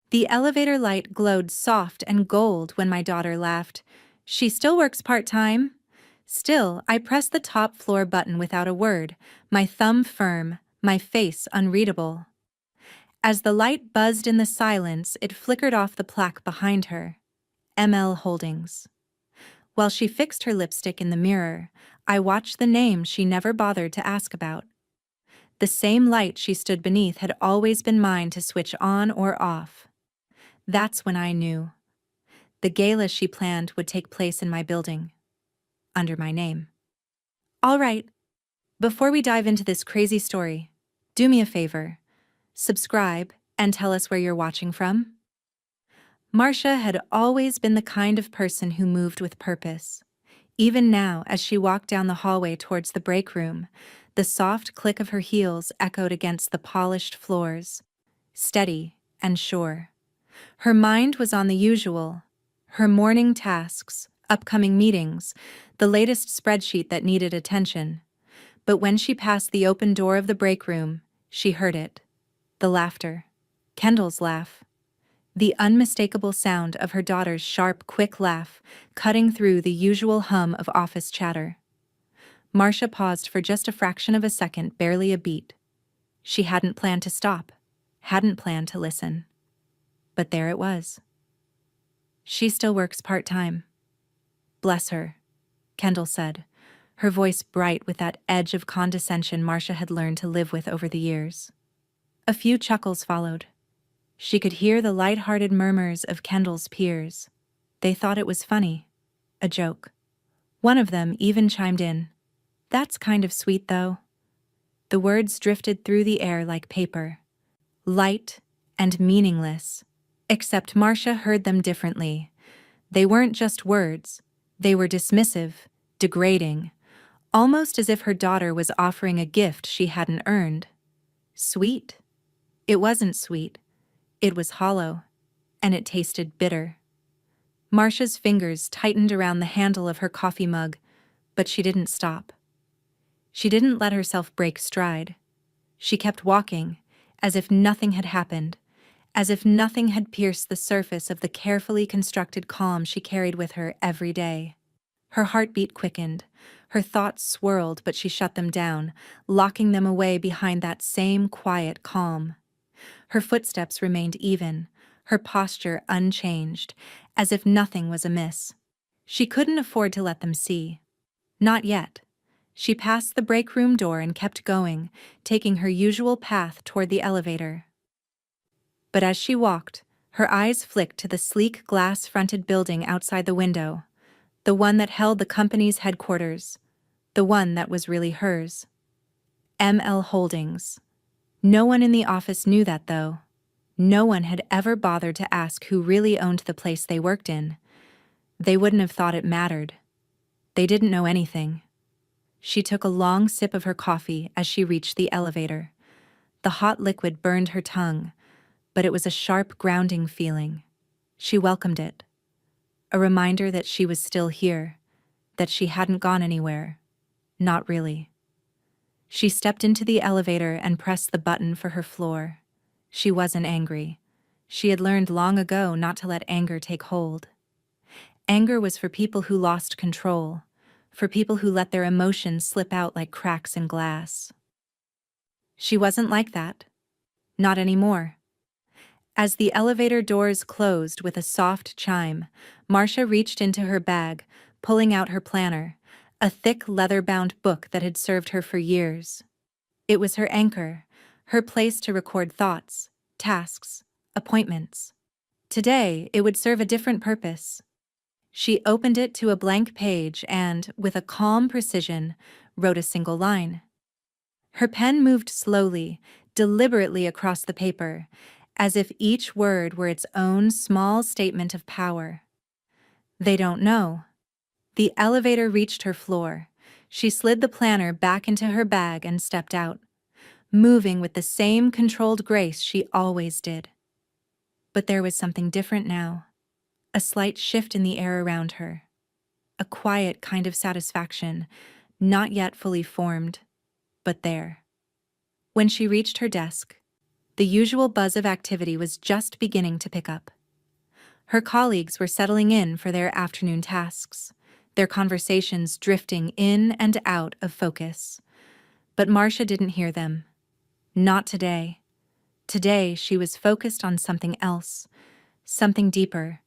The elevator light glowed soft and gold when my daughter laughed. She still works part-time. Still, I pressed the top floor button without a word, my thumb firm, my face unreadable. As the light buzzed in the silence, it flickered off the plaque behind her. ML Holdings. While she fixed her lipstick in the mirror, I watched the name she never bothered to ask about. The same light she stood beneath had always been mine to switch on or off. That's when I knew. The gala she planned would take place in my building. Under my name. All right, before we dive into this crazy story, do me a favor. Subscribe and tell us where you're watching from. Marcia had always been the kind of person who moved with purpose. Even now, as she walked down the hallway towards the break room, the soft click of her heels echoed against the polished floors, steady and sure. Her mind was on the usual, her morning tasks, upcoming meetings, the latest spreadsheet that needed attention. But when she passed the open door of the break room, she heard it. The laughter. Kendall's laugh. The unmistakable sound of her daughter's sharp, quick laugh, cutting through the usual hum of office chatter. Marcia paused for just a fraction of a second, barely a beat. She hadn't planned to stop, hadn't planned to listen. But there it was. She still works part-time. Bless her, Kendall said, her voice bright with that edge of condescension Marcia had learned to live with over the years. A few chuckles followed. She could hear the light-hearted murmurs of Kendall's peers. They thought it was funny, a joke. One of them even chimed in. That's kind of sweet, though. The words drifted through the air like paper, light and meaningless. Except Marcia heard them differently. They weren't just words. They were dismissive, degrading, almost as if her daughter was offering a gift she hadn't earned. Sweet? It wasn't sweet. It was hollow, and it tasted bitter. Marcia's fingers tightened around the handle of her coffee mug, but she didn't stop. She didn't let herself break stride. She kept walking, as if nothing had happened, as if nothing had pierced the surface of the carefully constructed calm she carried with her every day. Her heartbeat quickened, her thoughts swirled, but she shut them down, locking them away behind that same quiet calm. Her footsteps remained even, her posture unchanged, as if nothing was amiss. She couldn't afford to let them see. Not yet. She passed the break room door and kept going, taking her usual path toward the elevator. But as she walked, her eyes flicked to the sleek glass-fronted building outside the window, the one that held the company's headquarters, the one that was really hers. ML Holdings. No one in the office knew that, though. No one had ever bothered to ask who really owned the place they worked in. They wouldn't have thought it mattered. They didn't know anything. She took a long sip of her coffee as she reached the elevator. The hot liquid burned her tongue, but it was a sharp, grounding feeling. She welcomed it. A reminder that she was still here, that she hadn't gone anywhere. Not really. She stepped into the elevator and pressed the button for her floor. She wasn't angry. She had learned long ago not to let anger take hold. Anger was for people who lost control, for people who let their emotions slip out like cracks in glass. She wasn't like that. Not anymore. As the elevator doors closed with a soft chime, Marcia reached into her bag, pulling out her planner, a thick leather-bound book that had served her for years. It was her anchor, her place to record thoughts, tasks, appointments. Today, it would serve a different purpose. She opened it to a blank page and, with a calm precision, wrote a single line. Her pen moved slowly, deliberately across the paper, as if each word were its own small statement of power. They don't know. The elevator reached her floor. She slid the planner back into her bag and stepped out, moving with the same controlled grace she always did. But there was something different now. A slight shift in the air around her. A quiet kind of satisfaction, not yet fully formed, but there. When she reached her desk, The usual buzz of activity was just beginning to pick up. Her colleagues were settling in for their afternoon tasks, their conversations drifting in and out of focus. But Marcia didn't hear them. Not today. Today, she was focused on something else, something deeper,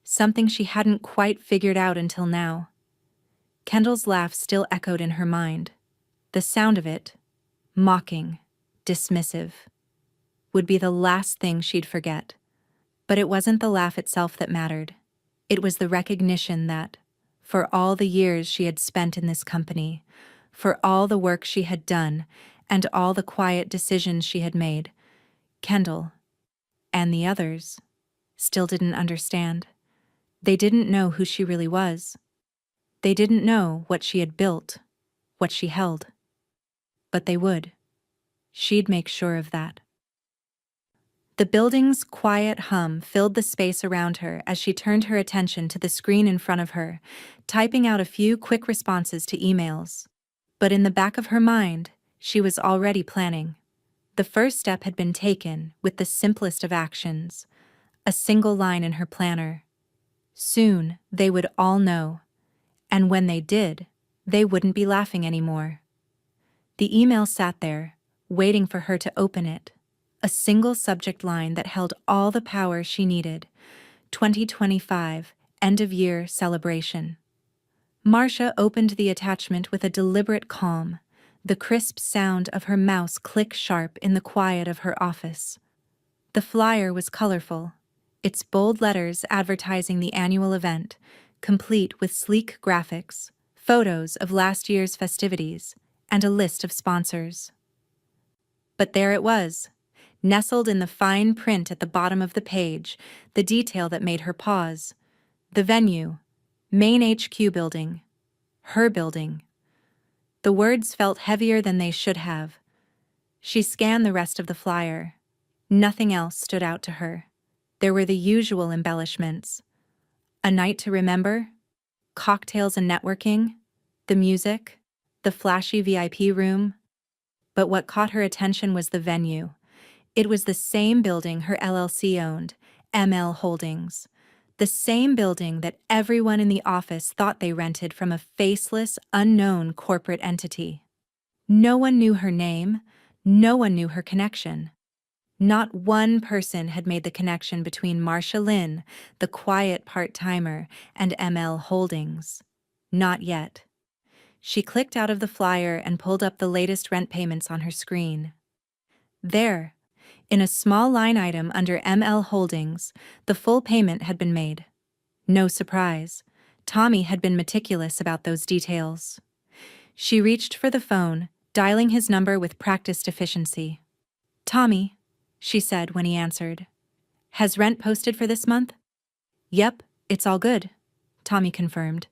something she hadn't quite figured out until now. Kendall's laugh still echoed in her mind. The sound of it, mocking, dismissive, would be the last thing she'd forget. But it wasn't the laugh itself that mattered. It was the recognition that, for all the years she had spent in this company, for all the work she had done, and all the quiet decisions she had made, Kendall, and the others, still didn't understand. They didn't know who she really was. They didn't know what she had built, what she held. But they would. She'd make sure of that. The building's quiet hum filled the space around her as she turned her attention to the screen in front of her, typing out a few quick responses to emails. But in the back of her mind, she was already planning. The first step had been taken with the simplest of actions, a single line in her planner. Soon, they would all know. And when they did, they wouldn't be laughing anymore. The email sat there, waiting for her to open it. A single subject line that held all the power she needed. 2025, end-of-year celebration. Marcia opened the attachment with a deliberate calm, the crisp sound of her mouse click sharp in the quiet of her office. The flyer was colorful, its bold letters advertising the annual event, complete with sleek graphics, photos of last year's festivities, and a list of sponsors. But there it was, nestled in the fine print at the bottom of the page, the detail that made her pause. The venue, main HQ building, her building. The words felt heavier than they should have. She scanned the rest of the flyer. Nothing else stood out to her. There were the usual embellishments. A night to remember, cocktails and networking, the music, the flashy VIP room. But what caught her attention was the venue. It was the same building her LLC owned, ML Holdings. The same building that everyone in the office thought they rented from a faceless, unknown corporate entity. No one knew her name, no one knew her connection. Not one person had made the connection between Marcia Lynn, the quiet part-timer, and ML Holdings. Not yet. She clicked out of the flyer and pulled up the latest rent payments on her screen. There, in a small line item under ML Holdings, the full payment had been made. No surprise. Tommy had been meticulous about those details. She reached for the phone, dialing his number with practiced efficiency. "Tommy," she said when he answered. "Has rent posted for this month?" "Yep, it's all good," Tommy confirmed.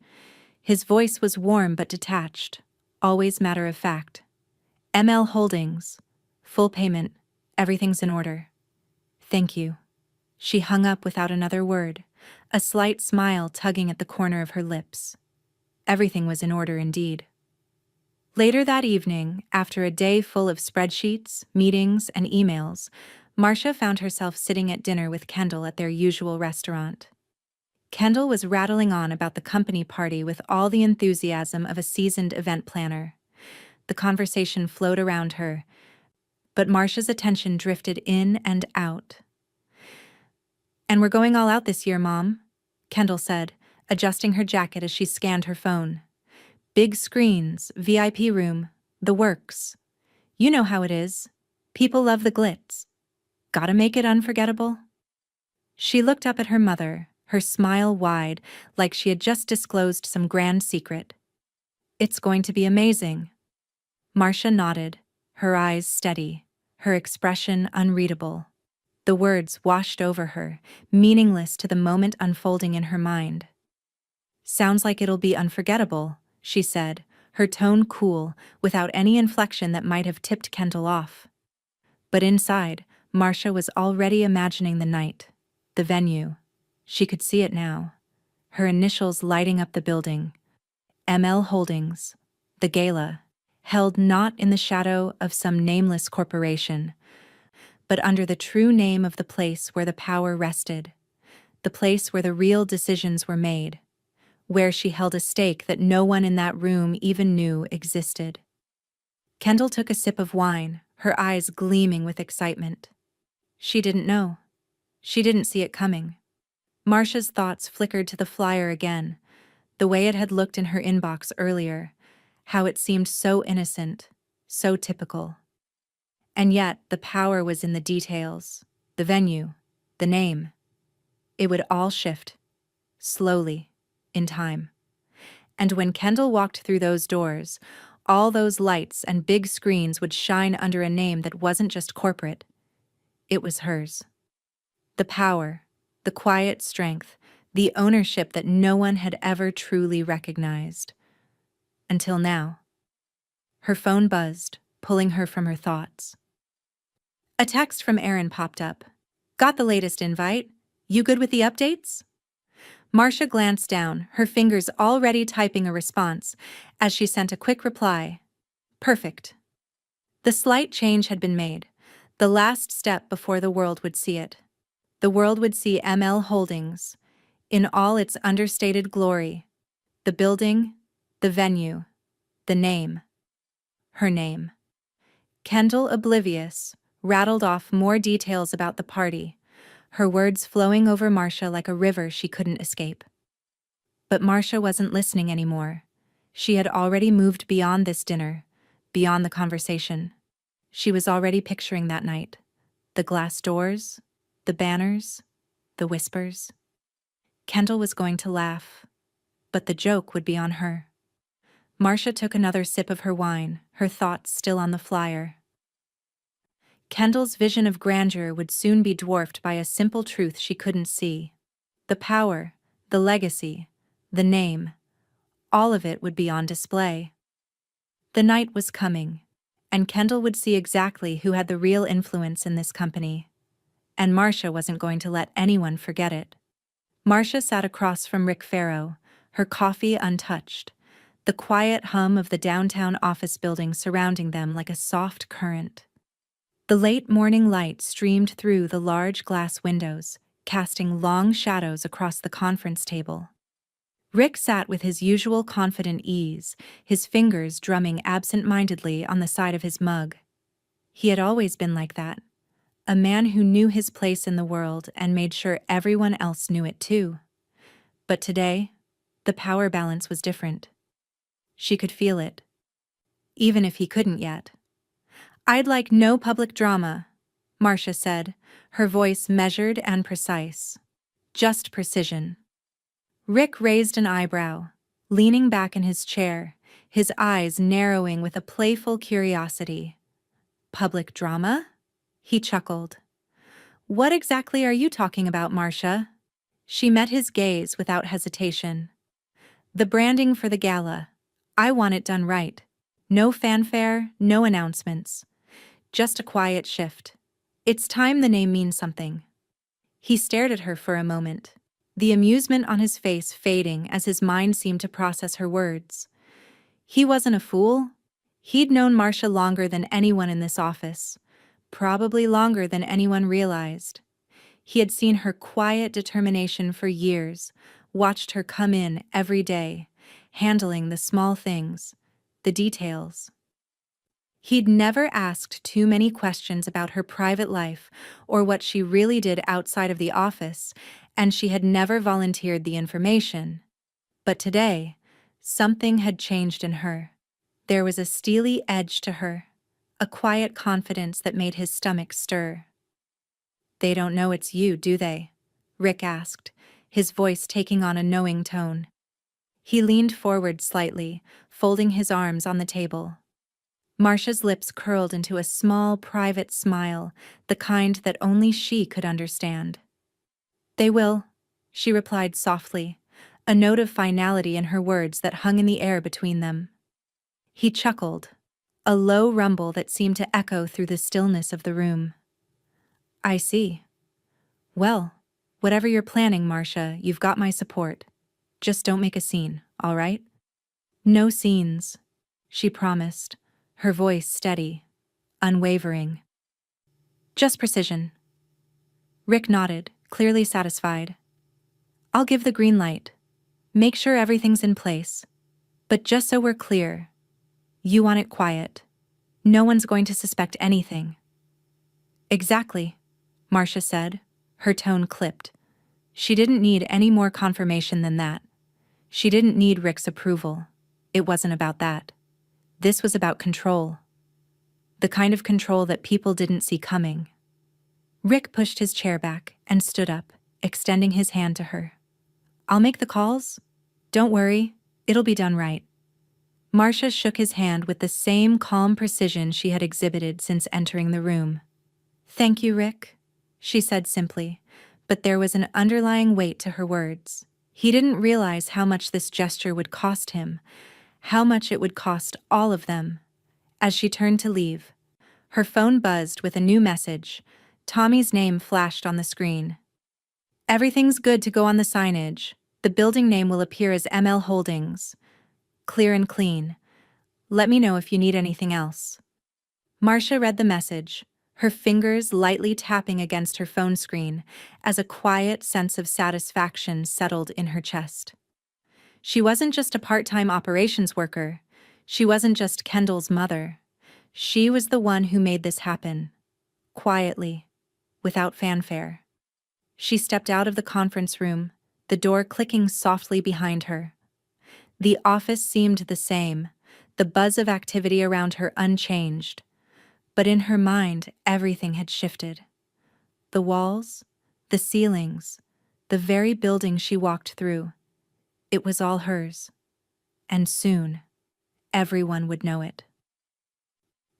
His voice was warm but detached, always matter of fact. "ML Holdings. Full payment. Everything's in order." "Thank you." She hung up without another word, a slight smile tugging at the corner of her lips. Everything was in order indeed. Later that evening, after a day full of spreadsheets, meetings, and emails, Marcia found herself sitting at dinner with Kendall at their usual restaurant. Kendall was rattling on about the company party with all the enthusiasm of a seasoned event planner. The conversation flowed around her, but Marcia's attention drifted in and out. "And we're going all out this year, Mom," Kendall said, adjusting her jacket as she scanned her phone. "Big screens, VIP room, the works. You know how it is. People love the glitz. Gotta make it unforgettable." She looked up at her mother, her smile wide, like she had just disclosed some grand secret. "It's going to be amazing." Marcia nodded, her eyes steady, her expression unreadable. The words washed over her, meaningless to the moment unfolding in her mind. "Sounds like it'll be unforgettable," she said, her tone cool, without any inflection that might have tipped Kendall off. But inside, Marcia was already imagining the night, the venue. She could see it now, her initials lighting up the building. ML Holdings, the gala, held not in the shadow of some nameless corporation, but under the true name of the place where the power rested, the place where the real decisions were made, where she held a stake that no one in that room even knew existed. Kendall took a sip of wine, her eyes gleaming with excitement. She didn't know. She didn't see it coming. Marcia's thoughts flickered to the flyer again, the way it had looked in her inbox earlier, how it seemed so innocent, so typical. And yet, the power was in the details, the venue, the name. It would all shift, slowly, in time. And when Kendall walked through those doors, all those lights and big screens would shine under a name that wasn't just corporate. It was hers. The power, the quiet strength, the ownership that no one had ever truly recognized. Until now. Her phone buzzed, pulling her from her thoughts. A text from Erin popped up. "Got the latest invite? You good with the updates?" Marcia glanced down, her fingers already typing a response, as she sent a quick reply. "Perfect." The slight change had been made, the last step before the world would see it. The world would see ML Holdings, in all its understated glory. The building, the venue, the name. Her name. Kendall, oblivious, rattled off more details about the party, her words flowing over Marcia like a river she couldn't escape. But Marcia wasn't listening anymore. She had already moved beyond this dinner, beyond the conversation. She was already picturing that night. The glass doors, the banners, the whispers. Kendall was going to laugh, but the joke would be on her. Marcia took another sip of her wine, her thoughts still on the flyer. Kendall's vision of grandeur would soon be dwarfed by a simple truth she couldn't see. The power, the legacy, the name, all of it would be on display. The night was coming, and Kendall would see exactly who had the real influence in this company. And Marcia wasn't going to let anyone forget it. Marcia sat across from Rick Farrow, her coffee untouched, the quiet hum of the downtown office building surrounding them like a soft current. The late morning light streamed through the large glass windows, casting long shadows across the conference table. Rick sat with his usual confident ease, his fingers drumming absent-mindedly on the side of his mug. He had always been like that, a man who knew his place in the world and made sure everyone else knew it too. But today, the power balance was different. She could feel it, even if he couldn't yet. "I'd like no public drama," Marcia said, her voice measured and precise. Just precision. Rick raised an eyebrow, leaning back in his chair, his eyes narrowing with a playful curiosity. "Public drama?" He chuckled. "What exactly are you talking about, Marcia?" She met his gaze without hesitation. "The branding for the gala. I want it done right. No fanfare, no announcements. Just a quiet shift. It's time the name means something." He stared at her for a moment, the amusement on his face fading as his mind seemed to process her words. He wasn't a fool. He'd known Marcia longer than anyone in this office, probably longer than anyone realized. He had seen her quiet determination for years, watched her come in every day, handling the small things, the details. He'd never asked too many questions about her private life or what she really did outside of the office, and she had never volunteered the information. But today, something had changed in her. There was a steely edge to her, a quiet confidence that made his stomach stir. "They don't know it's you, do they?" Rick asked, his voice taking on a knowing tone. He leaned forward slightly, folding his arms on the table. Marcia's lips curled into a small, private smile, the kind that only she could understand. "They will," she replied softly, a note of finality in her words that hung in the air between them. He chuckled, a low rumble that seemed to echo through the stillness of the room. "I see. Well, whatever you're planning, Marcia, you've got my support. Just don't make a scene, all right?" "No scenes," she promised, her voice steady, unwavering. Just precision. Rick nodded, clearly satisfied. I'll give the green light. Make sure everything's in place. But just so we're clear, you want it quiet. No one's going to suspect anything. Exactly, Marcia said, her tone clipped. She didn't need any more confirmation than that. She didn't need Rick's approval. It wasn't about that. This was about control. The kind of control that people didn't see coming. Rick pushed his chair back and stood up, extending his hand to her. I'll make the calls. Don't worry, it'll be done right. Marcia shook his hand with the same calm precision she had exhibited since entering the room. Thank you, Rick, she said simply, but there was an underlying weight to her words. He didn't realize how much this gesture would cost him, how much it would cost all of them. As she turned to leave, her phone buzzed with a new message. Tommy's name flashed on the screen. Everything's good to go on the signage. The building name will appear as ML Holdings. Clear and clean. Let me know if you need anything else. Marcia read the message, her fingers lightly tapping against her phone screen as a quiet sense of satisfaction settled in her chest. She wasn't just a part-time operations worker. She wasn't just Kendall's mother. She was the one who made this happen. Quietly, without fanfare. She stepped out of the conference room, the door clicking softly behind her. The office seemed the same, the buzz of activity around her unchanged. But in her mind, everything had shifted. The walls, the ceilings, the very building she walked through. It was all hers. And soon, everyone would know it.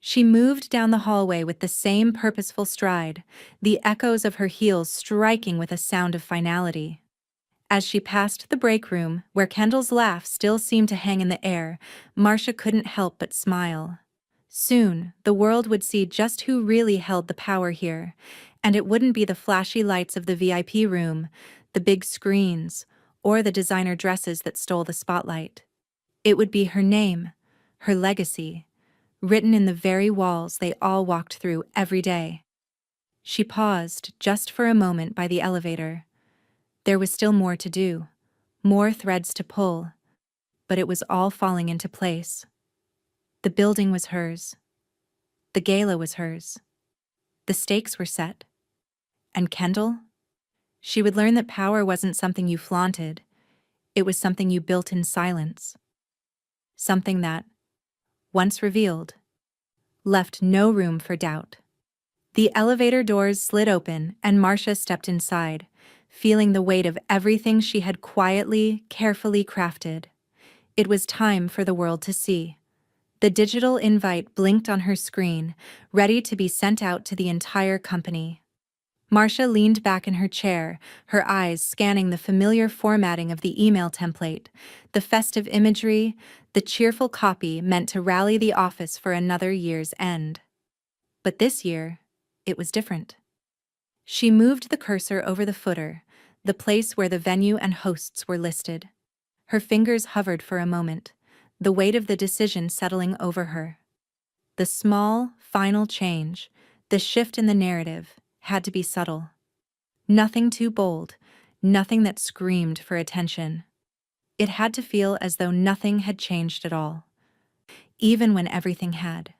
She moved down the hallway with the same purposeful stride, the echoes of her heels striking with a sound of finality. As she passed the break room, where Kendall's laugh still seemed to hang in the air, Marcia couldn't help but smile. Soon, the world would see just who really held the power here, and it wouldn't be the flashy lights of the VIP room, the big screens, or the designer dresses that stole the spotlight. It would be her name, her legacy, written in the very walls they all walked through every day. She paused just for a moment by the elevator. There was still more to do, more threads to pull, but it was all falling into place. The building was hers. The gala was hers. The stakes were set. And Kendall? She would learn that power wasn't something you flaunted. It was something you built in silence. Something that, once revealed, left no room for doubt. The elevator doors slid open and Marcia stepped inside, feeling the weight of everything she had quietly, carefully crafted. It was time for the world to see. The digital invite blinked on her screen, ready to be sent out to the entire company. Marcia leaned back in her chair, her eyes scanning the familiar formatting of the email template, the festive imagery, the cheerful copy meant to rally the office for another year's end. But this year, it was different. She moved the cursor over the footer, the place where the venue and hosts were listed. Her fingers hovered for a moment, the weight of the decision settling over her. The small, final change, the shift in the narrative, had to be subtle. Nothing too bold, nothing that screamed for attention. It had to feel as though nothing had changed at all, even when everything had.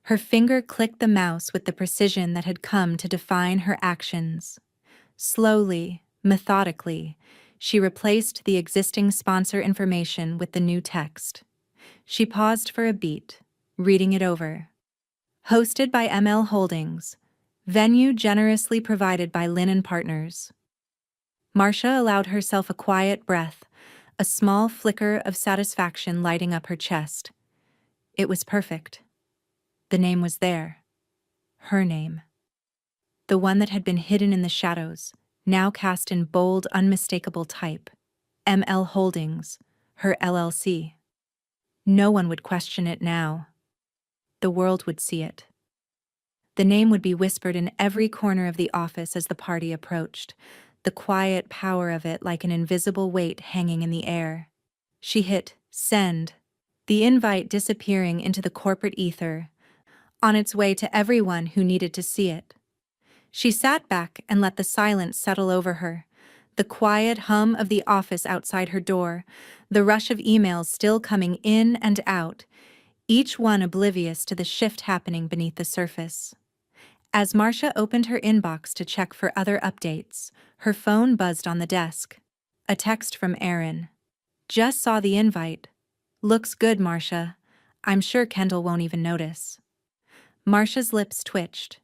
Her finger clicked the mouse with the precision that had come to define her actions. Slowly, methodically, she replaced the existing sponsor information with the new text. She paused for a beat, reading it over. Hosted by ML Holdings. Venue generously provided by Linen Partners. Marcia allowed herself a quiet breath, a small flicker of satisfaction lighting up her chest. It was perfect. The name was there. Her name. The one that had been hidden in the shadows, now cast in bold, unmistakable type. ML Holdings, her LLC. No one would question it now. The world would see it. The name would be whispered in every corner of the office as the party approached, the quiet power of it like an invisible weight hanging in the air. She hit send, the invite disappearing into the corporate ether, on its way to everyone who needed to see it. She sat back and let the silence settle over her. The quiet hum of the office outside her door, the rush of emails still coming in and out, each one oblivious to the shift happening beneath the surface. As Marcia opened her inbox to check for other updates, her phone buzzed on the desk. A text from Aaron. Just saw the invite. Looks good, Marcia. I'm sure Kendall won't even notice. Marcia's lips twitched,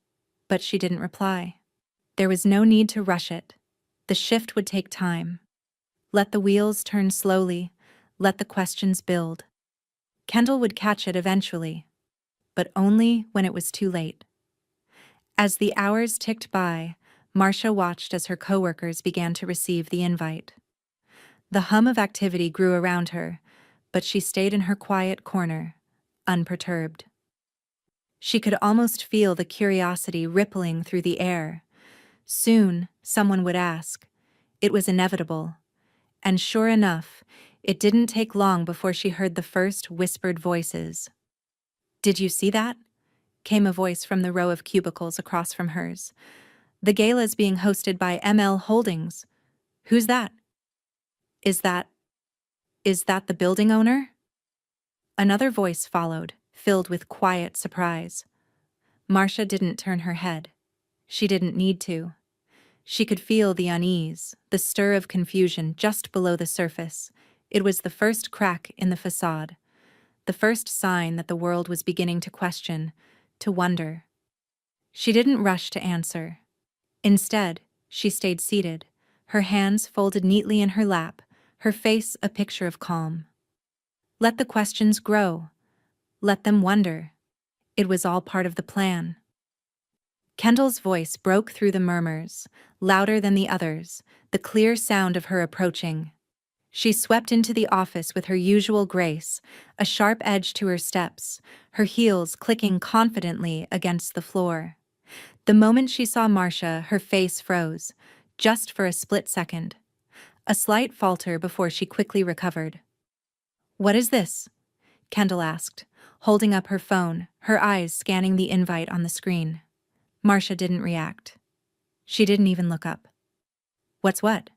but she didn't reply. There was no need to rush it. The shift would take time. Let the wheels turn slowly, let the questions build. Kendall would catch it eventually, but only when it was too late. As the hours ticked by, Marcia watched as her coworkers began to receive the invite. The hum of activity grew around her, but she stayed in her quiet corner, unperturbed. She could almost feel the curiosity rippling through the air. Soon, someone would ask. It was inevitable. And sure enough, it didn't take long before she heard the first whispered voices. "Did you see that?" came a voice from the row of cubicles across from hers. "The gala's being hosted by ML Holdings. Who's that? Is that the building owner?" Another voice followed, filled with quiet surprise. Marcia didn't turn her head. She didn't need to. She could feel the unease, the stir of confusion just below the surface. It was the first crack in the facade, the first sign that the world was beginning to question, to wonder. She didn't rush to answer. Instead, she stayed seated, her hands folded neatly in her lap, her face a picture of calm. Let the questions grow. Let them wonder. It was all part of the plan. Kendall's voice broke through the murmurs, louder than the others, the clear sound of her approaching. She swept into the office with her usual grace, a sharp edge to her steps, her heels clicking confidently against the floor. The moment she saw Marcia, her face froze, just for a split second. A slight falter before she quickly recovered. "What is this?" Kendall asked, holding up her phone, her eyes scanning the invite on the screen. Marcia didn't react. She didn't even look up. "What's what?"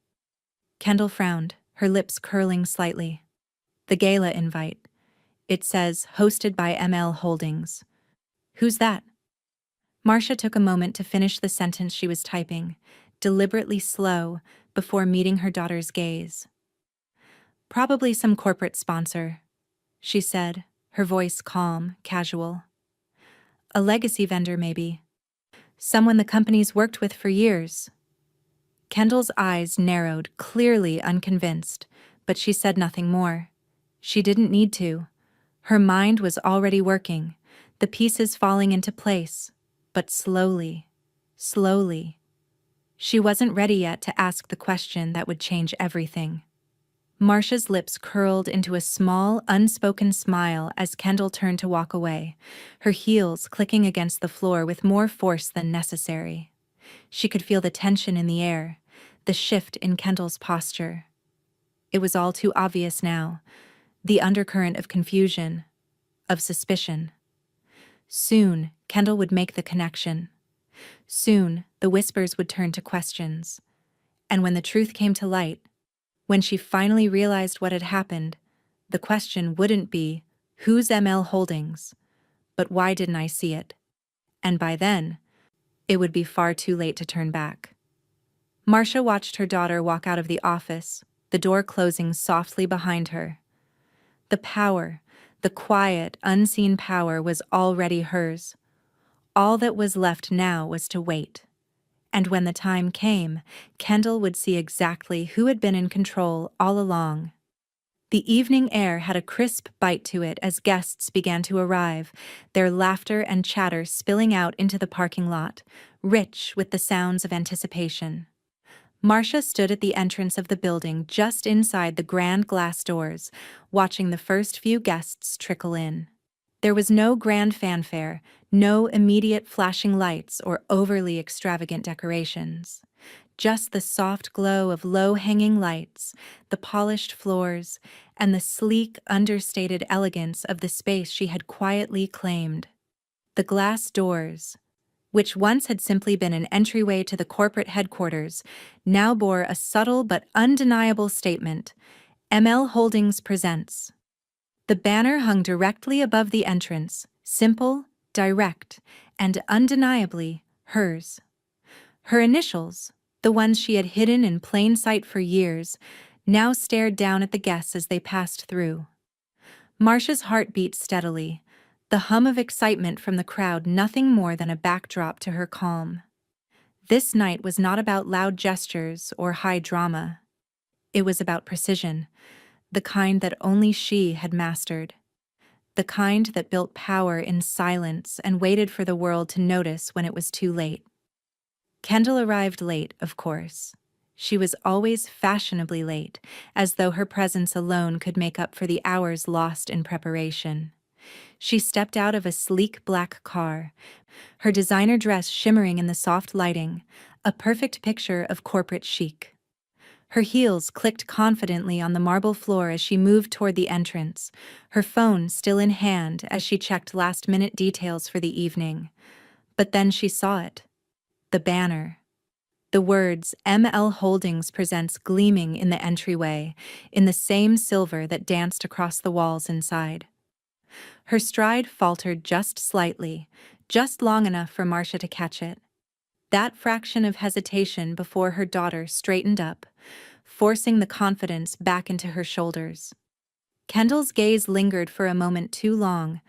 Kendall frowned, her lips curling slightly. "The gala invite. It says, hosted by ML Holdings. Who's that?" Marcia took a moment to finish the sentence she was typing, deliberately slow, before meeting her daughter's gaze. "Probably some corporate sponsor," she said, her voice calm, casual. "A legacy vendor, maybe. Someone the company's worked with for years." Kendall's eyes narrowed, clearly unconvinced, but she said nothing more. She didn't need to. Her mind was already working, the pieces falling into place, but slowly, slowly. She wasn't ready yet to ask the question that would change everything. Marcia's lips curled into a small, unspoken smile as Kendall turned to walk away, her heels clicking against the floor with more force than necessary. She could feel the tension in the air, the shift in Kendall's posture. It was all too obvious now, the undercurrent of confusion, of suspicion. Soon, Kendall would make the connection. Soon, the whispers would turn to questions. And when the truth came to light, when she finally realized what had happened, the question wouldn't be, "Who's ML Holdings?" but "Why didn't I see it?" And by then, it would be far too late to turn back. Marcia watched her daughter walk out of the office, the door closing softly behind her. The power, the quiet, unseen power was already hers. All that was left now was to wait. And when the time came, Kendall would see exactly who had been in control all along. The evening air had a crisp bite to it as guests began to arrive, their laughter and chatter spilling out into the parking lot, rich with the sounds of anticipation. Marcia stood at the entrance of the building just inside the grand glass doors, watching the first few guests trickle in. There was no grand fanfare, no immediate flashing lights or overly extravagant decorations. Just the soft glow of low-hanging lights, the polished floors, and the sleek, understated elegance of the space she had quietly claimed. The glass doors, which once had simply been an entryway to the corporate headquarters, now bore a subtle but undeniable statement: ML Holdings presents. The banner hung directly above the entrance, simple, direct, and undeniably hers. Her initials, the ones she had hidden in plain sight for years, now stared down at the guests as they passed through. Marcia's heart beat steadily, the hum of excitement from the crowd nothing more than a backdrop to her calm. This night was not about loud gestures or high drama. It was about precision, the kind that only she had mastered. The kind that built power in silence and waited for the world to notice when it was too late. Kendall arrived late, of course. She was always fashionably late, as though her presence alone could make up for the hours lost in preparation. She stepped out of a sleek black car, her designer dress shimmering in the soft lighting, a perfect picture of corporate chic. Her heels clicked confidently on the marble floor as she moved toward the entrance, her phone still in hand as she checked last-minute details for the evening. But then she saw it. The banner. The words ML Holdings presents gleaming in the entryway, in the same silver that danced across the walls inside. Her stride faltered just slightly, just long enough for Marcia to catch it. That fraction of hesitation before her daughter straightened up, forcing the confidence back into her shoulders. Kendall's gaze lingered for a moment too long,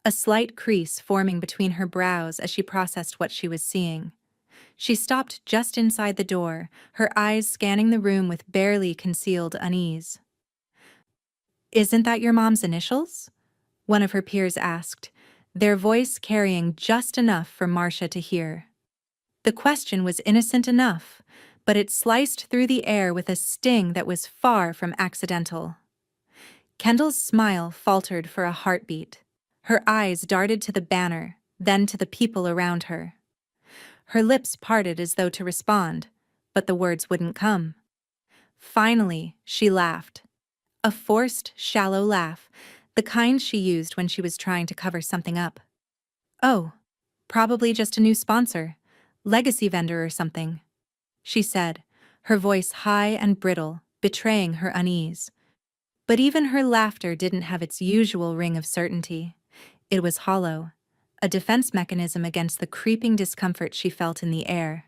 a slight crease forming between her brows as she processed what she was seeing. She stopped just inside the door, her eyes scanning the room with barely concealed unease. "Isn't that your mom's initials?" one of her peers asked, their voice carrying just enough for Marcia to hear. The question was innocent enough, but it sliced through the air with a sting that was far from accidental. Kendall's smile faltered for a heartbeat. Her eyes darted to the banner, then to the people around her. Her lips parted as though to respond, but the words wouldn't come. Finally, she laughed. A forced, shallow laugh, the kind she used when she was trying to cover something up. "Oh, probably just a new sponsor, legacy vendor or something," she said, her voice high and brittle, betraying her unease. But even her laughter didn't have its usual ring of certainty. It was hollow, a defense mechanism against the creeping discomfort she felt in the air.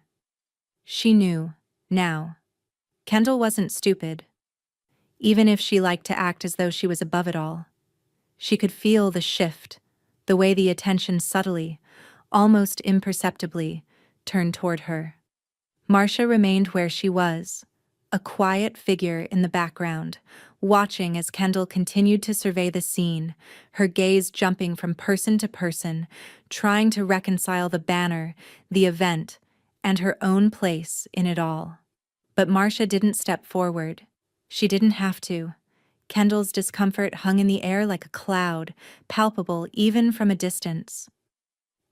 She knew, now. Kendall wasn't stupid. Even if she liked to act as though she was above it all. She could feel the shift, the way the attention subtly, almost imperceptibly, turned toward her. Marcia remained where she was, a quiet figure in the background, watching as Kendall continued to survey the scene, her gaze jumping from person to person, trying to reconcile the banner, the event, and her own place in it all. But Marcia didn't step forward. She didn't have to. Kendall's discomfort hung in the air like a cloud, palpable even from a distance.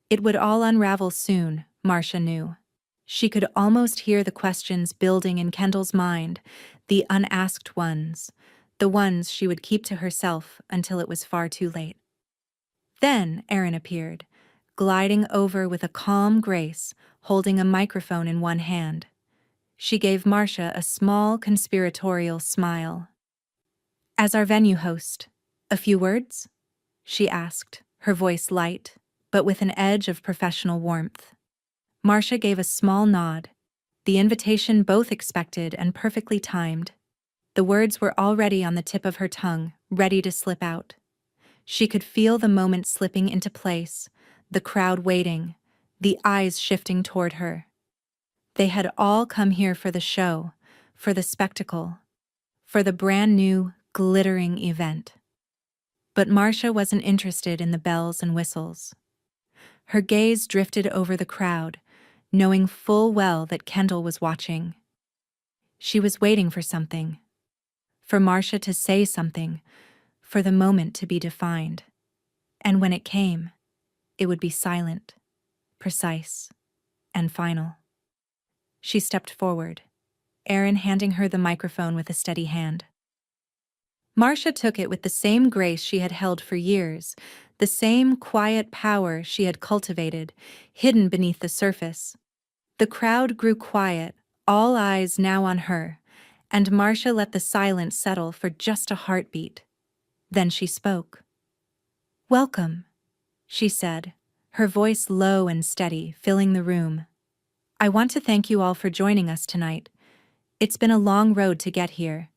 It would all unravel soon, Marcia knew. She could almost hear the questions building in Kendall's mind, the unasked ones, the ones she would keep to herself until it was far too late. Then Erin appeared, gliding over with a calm grace, holding a microphone in one hand. She gave Marcia a small conspiratorial smile. "As our venue host, a few words?" she asked, her voice light, but with an edge of professional warmth. Marcia gave a small nod, the invitation both expected and perfectly timed. The words were already on the tip of her tongue, ready to slip out. She could feel the moment slipping into place, the crowd waiting, the eyes shifting toward her. They had all come here for the show, for the spectacle, for the brand new, glittering event. But Marcia wasn't interested in the bells and whistles. Her gaze drifted over the crowd, knowing full well that Kendall was watching. She was waiting for something. For Marcia to say something, for the moment to be defined. And when it came, it would be silent, precise, and final. She stepped forward, Erin handing her the microphone with a steady hand. Marcia took it with the same grace she had held for years, the same quiet power she had cultivated, hidden beneath the surface. The crowd grew quiet, all eyes now on her, and Marcia let the silence settle for just a heartbeat. Then she spoke. "Welcome," she said, her voice low and steady, filling the room. "I want to thank you all for joining us tonight. It's been a long road to get here,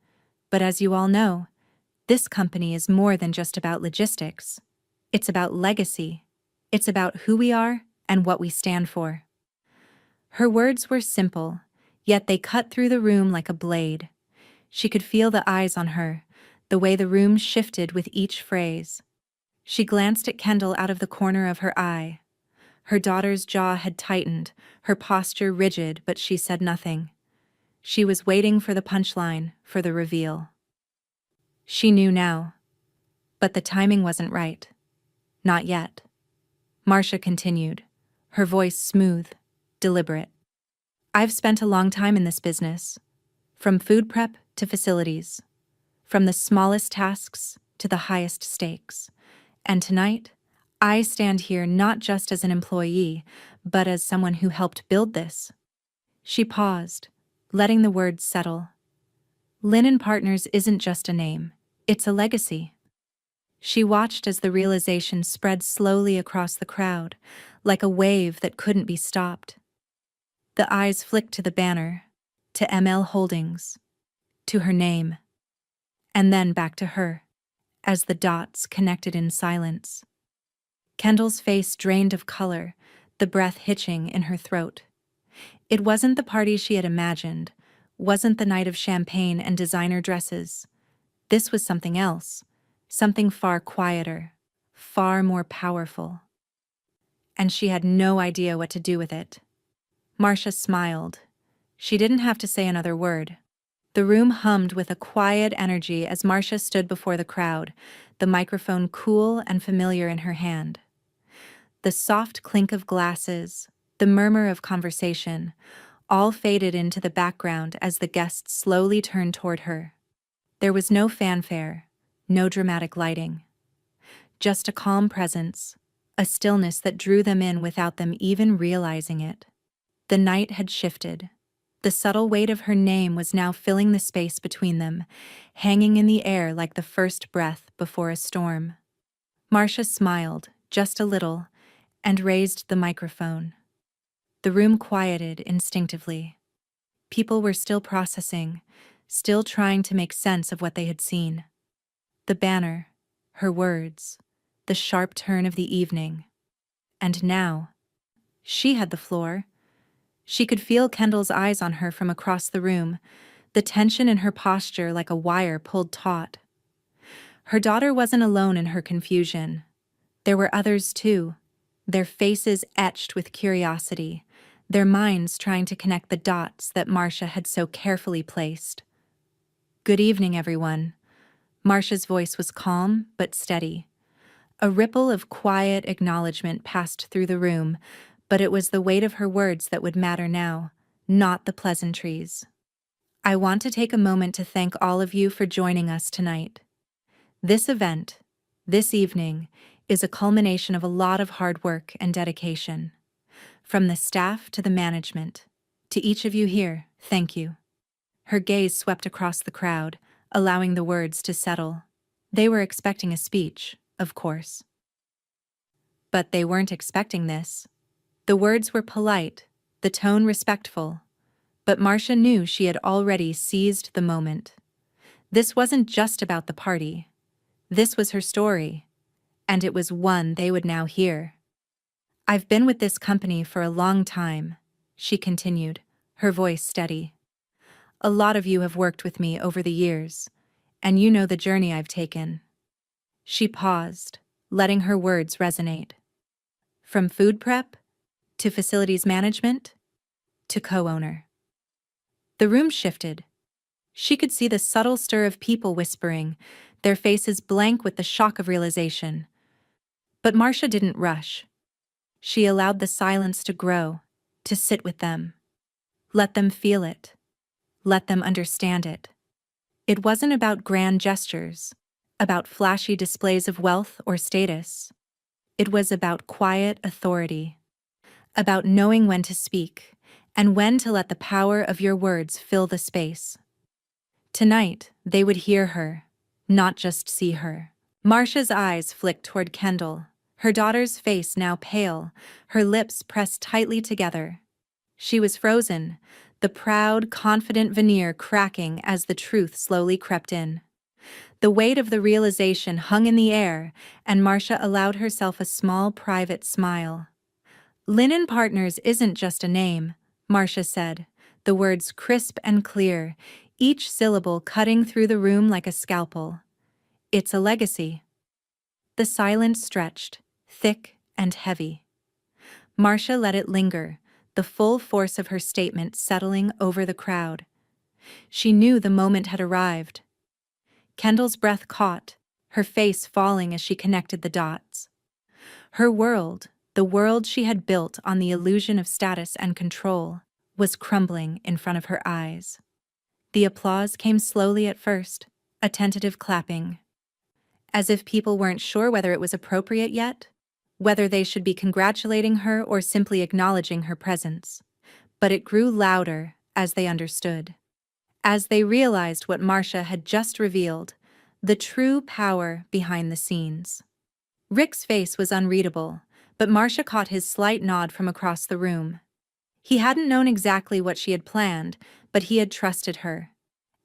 but as you all know, this company is more than just about logistics. It's about legacy. It's about who we are and what we stand for." Her words were simple, yet they cut through the room like a blade. She could feel the eyes on her, the way the room shifted with each phrase. She glanced at Kendall out of the corner of her eye. Her daughter's jaw had tightened, her posture rigid, but she said nothing. She was waiting for the punchline, for the reveal. She knew now. But the timing wasn't right. Not yet. Marcia continued, her voice smooth, deliberate. "I've spent a long time in this business, from food prep to facilities, from the smallest tasks to the highest stakes. And tonight, I stand here not just as an employee, but as someone who helped build this." She paused, letting the words settle. Linen Partners isn't just a name, it's a legacy. She watched as the realization spread slowly across the crowd, like a wave that couldn't be stopped. The eyes flicked to the banner, to ML Holdings, to her name, and then back to her, as the dots connected in silence. Kendall's face drained of color, the breath hitching in her throat. It wasn't the party she had imagined, wasn't the night of champagne and designer dresses. This was something else, something far quieter, far more powerful. And she had no idea what to do with it. Marcia smiled. She didn't have to say another word. The room hummed with a quiet energy as Marcia stood before the crowd, the microphone cool and familiar in her hand. The soft clink of glasses, the murmur of conversation, all faded into the background as the guests slowly turned toward her. There was no fanfare, no dramatic lighting. Just a calm presence, a stillness that drew them in without them even realizing it. The night had shifted. The subtle weight of her name was now filling the space between them, hanging in the air like the first breath before a storm. Marcia smiled, just a little, and raised the microphone. The room quieted instinctively. People were still processing, still trying to make sense of what they had seen. The banner, her words, the sharp turn of the evening. And now, she had the floor. She could feel Kendall's eyes on her from across the room, the tension in her posture like a wire pulled taut. Her daughter wasn't alone in her confusion. There were others too, their faces etched with curiosity, their minds trying to connect the dots that Marcia had so carefully placed. "Good evening, everyone." Marcia's voice was calm but steady. A ripple of quiet acknowledgement passed through the room, but it was the weight of her words that would matter now, not the pleasantries. "I want to take a moment to thank all of you for joining us tonight. This event, this evening, is a culmination of a lot of hard work and dedication. From the staff to the management, to each of you here, thank you." Her gaze swept across the crowd, allowing the words to settle. They were expecting a speech, of course. But they weren't expecting this. The words were polite, the tone respectful, but Marcia knew she had already seized the moment. This wasn't just about the party. This was her story, and it was one they would now hear. "I've been with this company for a long time," she continued, her voice steady. "A lot of you have worked with me over the years, and you know the journey I've taken." She paused, letting her words resonate. From food prep, to facilities management, to co-owner. The room shifted. She could see the subtle stir of people whispering, their faces blank with the shock of realization. But Marcia didn't rush. She allowed the silence to grow, to sit with them. Let them feel it. Let them understand it. It wasn't about grand gestures, about flashy displays of wealth or status. It was about quiet authority, about knowing when to speak, and when to let the power of your words fill the space. Tonight, they would hear her, not just see her. Marcia's eyes flicked toward Kendall, her daughter's face now pale, her lips pressed tightly together. She was frozen, the proud, confident veneer cracking as the truth slowly crept in. The weight of the realization hung in the air, and Marcia allowed herself a small, private smile. "Linen Partners isn't just a name," Marcia said, the words crisp and clear, each syllable cutting through the room like a scalpel. "It's a legacy." The silence stretched, thick and heavy. Marcia let it linger, the full force of her statement settling over the crowd. She knew the moment had arrived. Kendall's breath caught, her face falling as she connected the dots. Her world, the world she had built on the illusion of status and control, was crumbling in front of her eyes. The applause came slowly at first, a tentative clapping. As if people weren't sure whether it was appropriate yet, whether they should be congratulating her or simply acknowledging her presence. But it grew louder as they understood. As they realized what Marcia had just revealed, the true power behind the scenes. Rick's face was unreadable, but Marcia caught his slight nod from across the room. He hadn't known exactly what she had planned, but he had trusted her.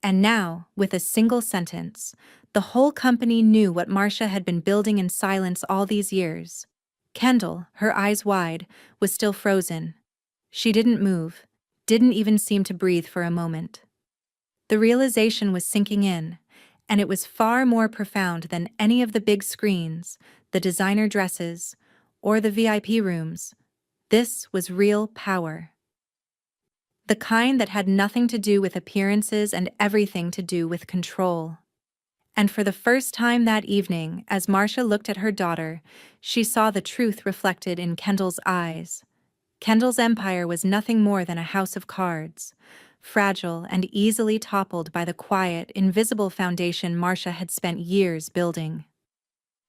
And now, with a single sentence, the whole company knew what Marcia had been building in silence all these years. Kendall, her eyes wide, was still frozen. She didn't move, didn't even seem to breathe for a moment. The realization was sinking in, and it was far more profound than any of the big screens, the designer dresses, or the VIP rooms. This was real power. The kind that had nothing to do with appearances and everything to do with control. And for the first time that evening, as Marcia looked at her daughter, she saw the truth reflected in Kendall's eyes. Kendall's empire was nothing more than a house of cards, fragile and easily toppled by the quiet, invisible foundation Marcia had spent years building.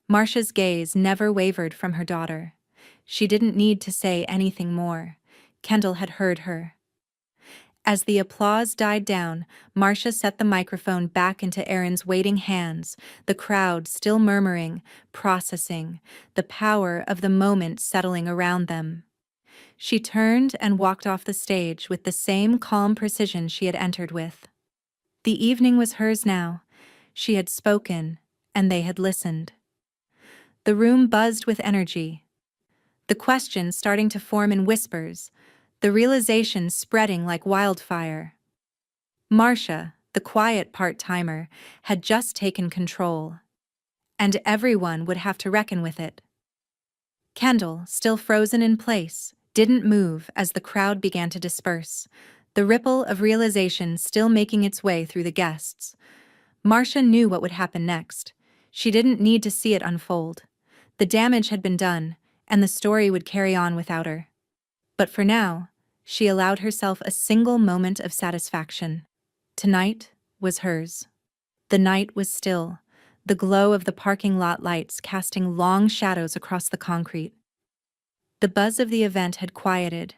Marcia's gaze never wavered from her daughter. She didn't need to say anything more. Kendall had heard her. As the applause died down, Marcia set the microphone back into Aaron's waiting hands, the crowd still murmuring, processing, the power of the moment settling around them. She turned and walked off the stage with the same calm precision she had entered with. The evening was hers now. She had spoken, and they had listened. The room buzzed with energy. The questions starting to form in whispers, the realization spreading like wildfire. Marcia, the quiet part-timer, had just taken control. And everyone would have to reckon with it. Kendall, still frozen in place, didn't move as the crowd began to disperse, the ripple of realization still making its way through the guests. Marcia knew what would happen next. She didn't need to see it unfold. The damage had been done, and the story would carry on without her. But for now, she allowed herself a single moment of satisfaction. Tonight was hers. The night was still, the glow of the parking lot lights casting long shadows across the concrete. The buzz of the event had quieted,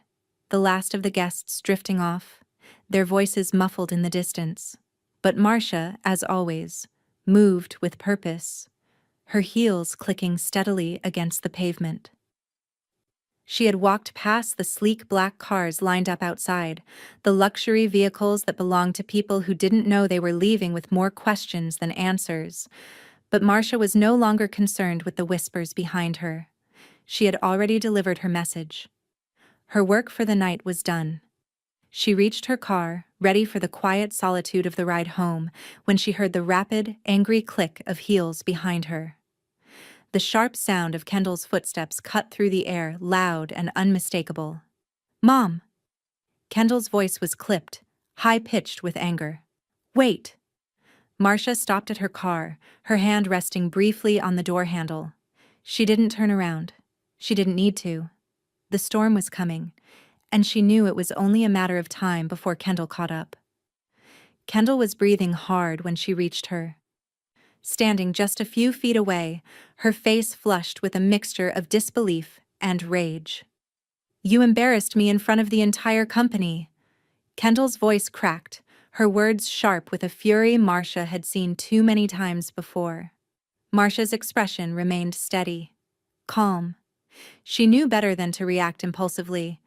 the last of the guests drifting off, their voices muffled in the distance. But Marcia, as always, moved with purpose, her heels clicking steadily against the pavement. She had walked past the sleek black cars lined up outside, the luxury vehicles that belonged to people who didn't know they were leaving with more questions than answers. But Marcia was no longer concerned with the whispers behind her. She had already delivered her message. Her work for the night was done. She reached her car, ready for the quiet solitude of the ride home, when she heard the rapid, angry click of heels behind her. The sharp sound of Kendall's footsteps cut through the air, loud and unmistakable. "Mom!" Kendall's voice was clipped, high-pitched with anger. "Wait!" Marcia stopped at her car, her hand resting briefly on the door handle. She didn't turn around. She didn't need to. The storm was coming, and she knew it was only a matter of time before Kendall caught up. Kendall was breathing hard when she reached her. standing just a few feet away, her face flushed with a mixture of disbelief and rage. "You embarrassed me in front of the entire company." Kendall's voice cracked, her words sharp with a fury Marcia had seen too many times before. Marcia's expression remained steady, calm. She knew better than to react impulsively.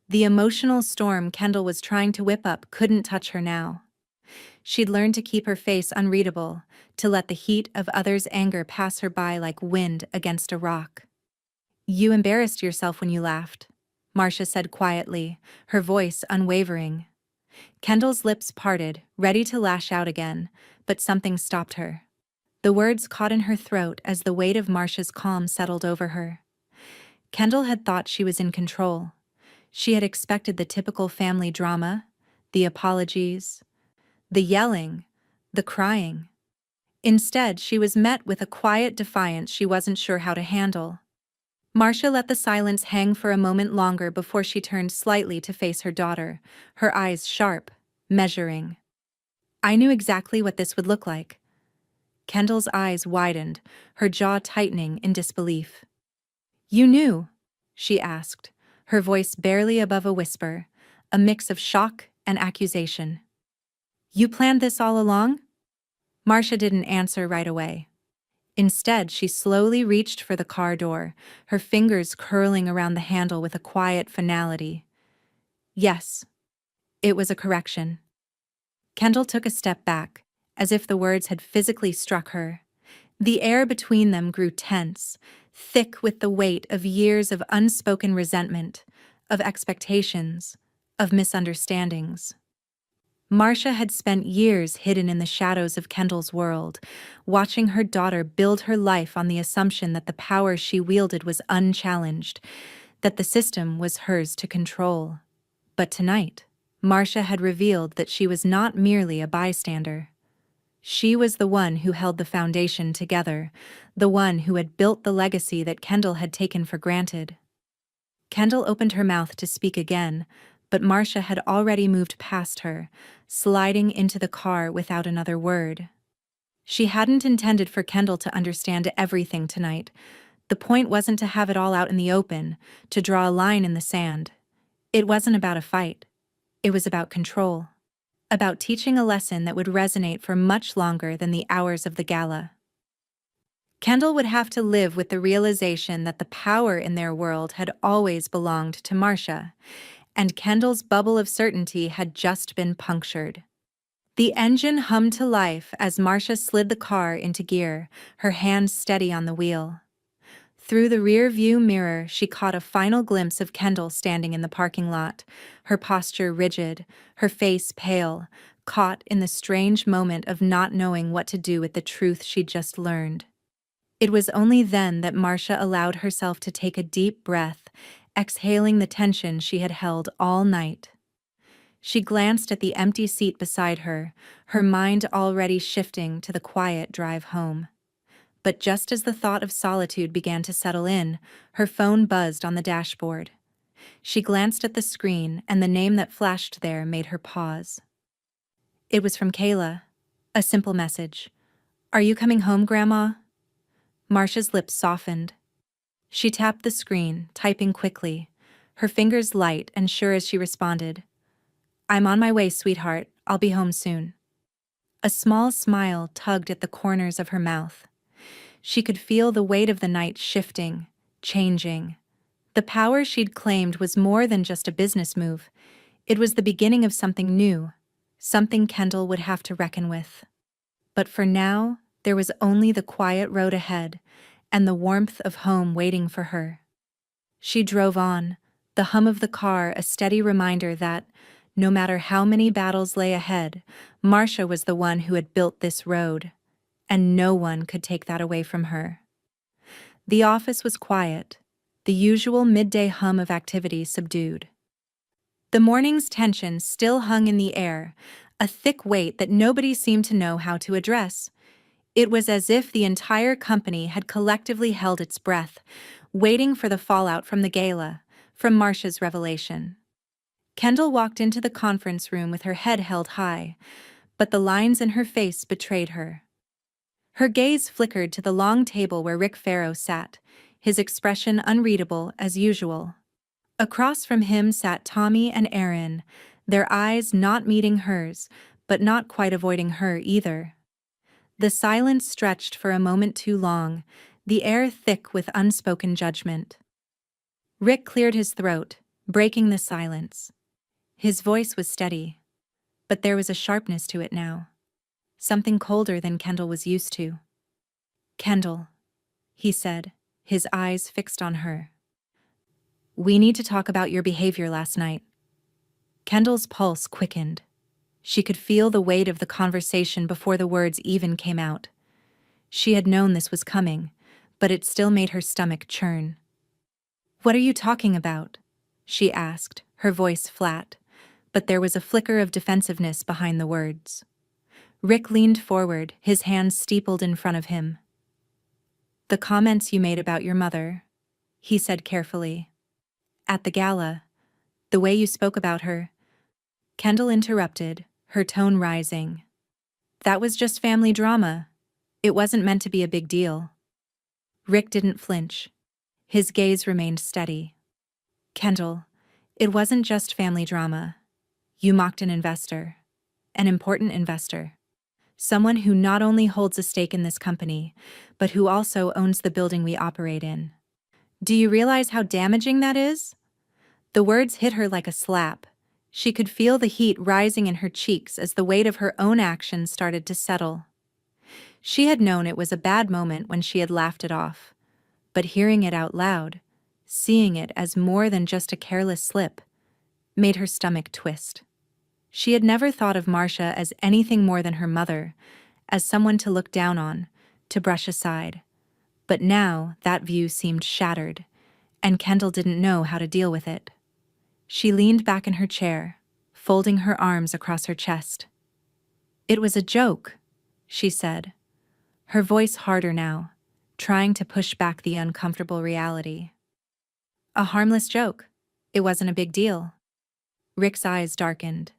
The emotional storm Kendall was trying to whip up couldn't touch her now. She'd learned to keep her face unreadable, to let the heat of others' anger pass her by like wind against a rock. "You embarrassed yourself when you laughed," Marcia said quietly, her voice unwavering. Kendall's lips parted, ready to lash out again, but something stopped her. The words caught in her throat as the weight of Marcia's calm settled over her. Kendall had thought she was in control. She had expected the typical family drama, the apologies, the yelling, the crying. Instead, she was met with a quiet defiance she wasn't sure how to handle. Marcia let the silence hang for a moment longer before she turned slightly to face her daughter, her eyes sharp, measuring. "I knew exactly what this would look like." Kendall's eyes widened, her jaw tightening in disbelief. "You knew?" she asked, her voice barely above a whisper, a mix of shock and accusation. "You planned this all along?" Marcia didn't answer right away. Instead, she slowly reached for the car door, her fingers curling around the handle with a quiet finality. "Yes." It was a correction. Kendall took a step back, as if the words had physically struck her. The air between them grew tense, thick with the weight of years of unspoken resentment, of expectations, of misunderstandings. Marcia had spent years hidden in the shadows of Kendall's world, watching her daughter build her life on the assumption that the power she wielded was unchallenged, that the system was hers to control. But tonight, Marcia had revealed that she was not merely a bystander. She was the one who held the foundation together, the one who had built the legacy that Kendall had taken for granted. Kendall opened her mouth to speak again, but Marcia had already moved past her, sliding into the car without another word. She hadn't intended for Kendall to understand everything tonight. The point wasn't to have it all out in the open, to draw a line in the sand. It wasn't about a fight. It was about control. About teaching a lesson that would resonate for much longer than the hours of the gala. Kendall would have to live with the realization that the power in their world had always belonged to Marcia, and Kendall's bubble of certainty had just been punctured. The engine hummed to life as Marcia slid the car into gear, her hands steady on the wheel. Through the rear-view mirror, she caught a final glimpse of Kendall standing in the parking lot, her posture rigid, her face pale, caught in the strange moment of not knowing what to do with the truth she'd just learned. It was only then that Marcia allowed herself to take a deep breath, exhaling the tension she had held all night. She glanced at the empty seat beside her, her mind already shifting to the quiet drive home. But just as the thought of solitude began to settle in, her phone buzzed on the dashboard. She glanced at the screen, and the name that flashed there made her pause. It was from Kayla. A simple message. "Are you coming home, Grandma?" Marcia's lips softened. She tapped the screen, typing quickly, her fingers light and sure as she responded. "I'm on my way, sweetheart. I'll be home soon." A small smile tugged at the corners of her mouth. She could feel the weight of the night shifting, changing. The power she'd claimed was more than just a business move. It was the beginning of something new, something Kendall would have to reckon with. But for now, there was only the quiet road ahead, and the warmth of home waiting for her. She drove on, the hum of the car a steady reminder that, no matter how many battles lay ahead, Marcia was the one who had built this road, and no one could take that away from her. The office was quiet, the usual midday hum of activity subdued. The morning's tension still hung in the air, a thick weight that nobody seemed to know how to address. It was as if the entire company had collectively held its breath, waiting for the fallout from the gala, from Marcia's revelation. Kendall walked into the conference room with her head held high, but the lines in her face betrayed her. Her gaze flickered to the long table where Rick Farrow sat, his expression unreadable as usual. Across from him sat Tommy and Aaron, their eyes not meeting hers, but not quite avoiding her either. The silence stretched for a moment too long, the air thick with unspoken judgment. Rick cleared his throat, breaking the silence. His voice was steady, but there was a sharpness to it now. Something colder than Kendall was used to. "Kendall," he said, his eyes fixed on her. "We need to talk about your behavior last night." Kendall's pulse quickened. She could feel the weight of the conversation before the words even came out. She had known this was coming, but it still made her stomach churn. "What are you talking about?" she asked, her voice flat, but there was a flicker of defensiveness behind the words. Rick leaned forward, his hands steepled in front of him. "The comments you made about your mother," he said carefully. "At the gala, the way you spoke about her." Kendall interrupted, her tone rising. "That was just family drama. It wasn't meant to be a big deal." Rick didn't flinch. His gaze remained steady. "Kendall, it wasn't just family drama. You mocked an investor. An important investor. Someone who not only holds a stake in this company, but who also owns the building we operate in. Do you realize how damaging that is?" The words hit her like a slap. She could feel the heat rising in her cheeks as the weight of her own actions started to settle. She had known it was a bad moment when she had laughed it off. But hearing it out loud, seeing it as more than just a careless slip, made her stomach twist. She had never thought of Marcia as anything more than her mother, as someone to look down on, to brush aside. But now that view seemed shattered, and Kendall didn't know how to deal with it. She leaned back in her chair, folding her arms across her chest. "It was a joke," she said, her voice harder now, trying to push back the uncomfortable reality. "A harmless joke. It wasn't a big deal." Rick's eyes darkened.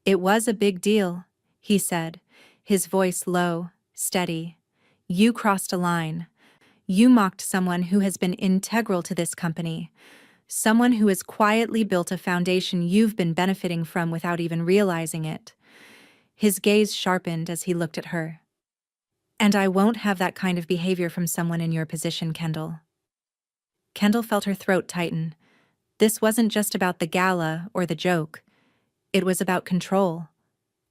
"It was a big deal," he said, his voice low, steady. "You crossed a line. You mocked someone who has been integral to this company. Someone who has quietly built a foundation you've been benefiting from without even realizing it." His gaze sharpened as he looked at her. "And I won't have that kind of behavior from someone in your position, Kendall." Kendall felt her throat tighten. This wasn't just about the gala or the joke. It was about control,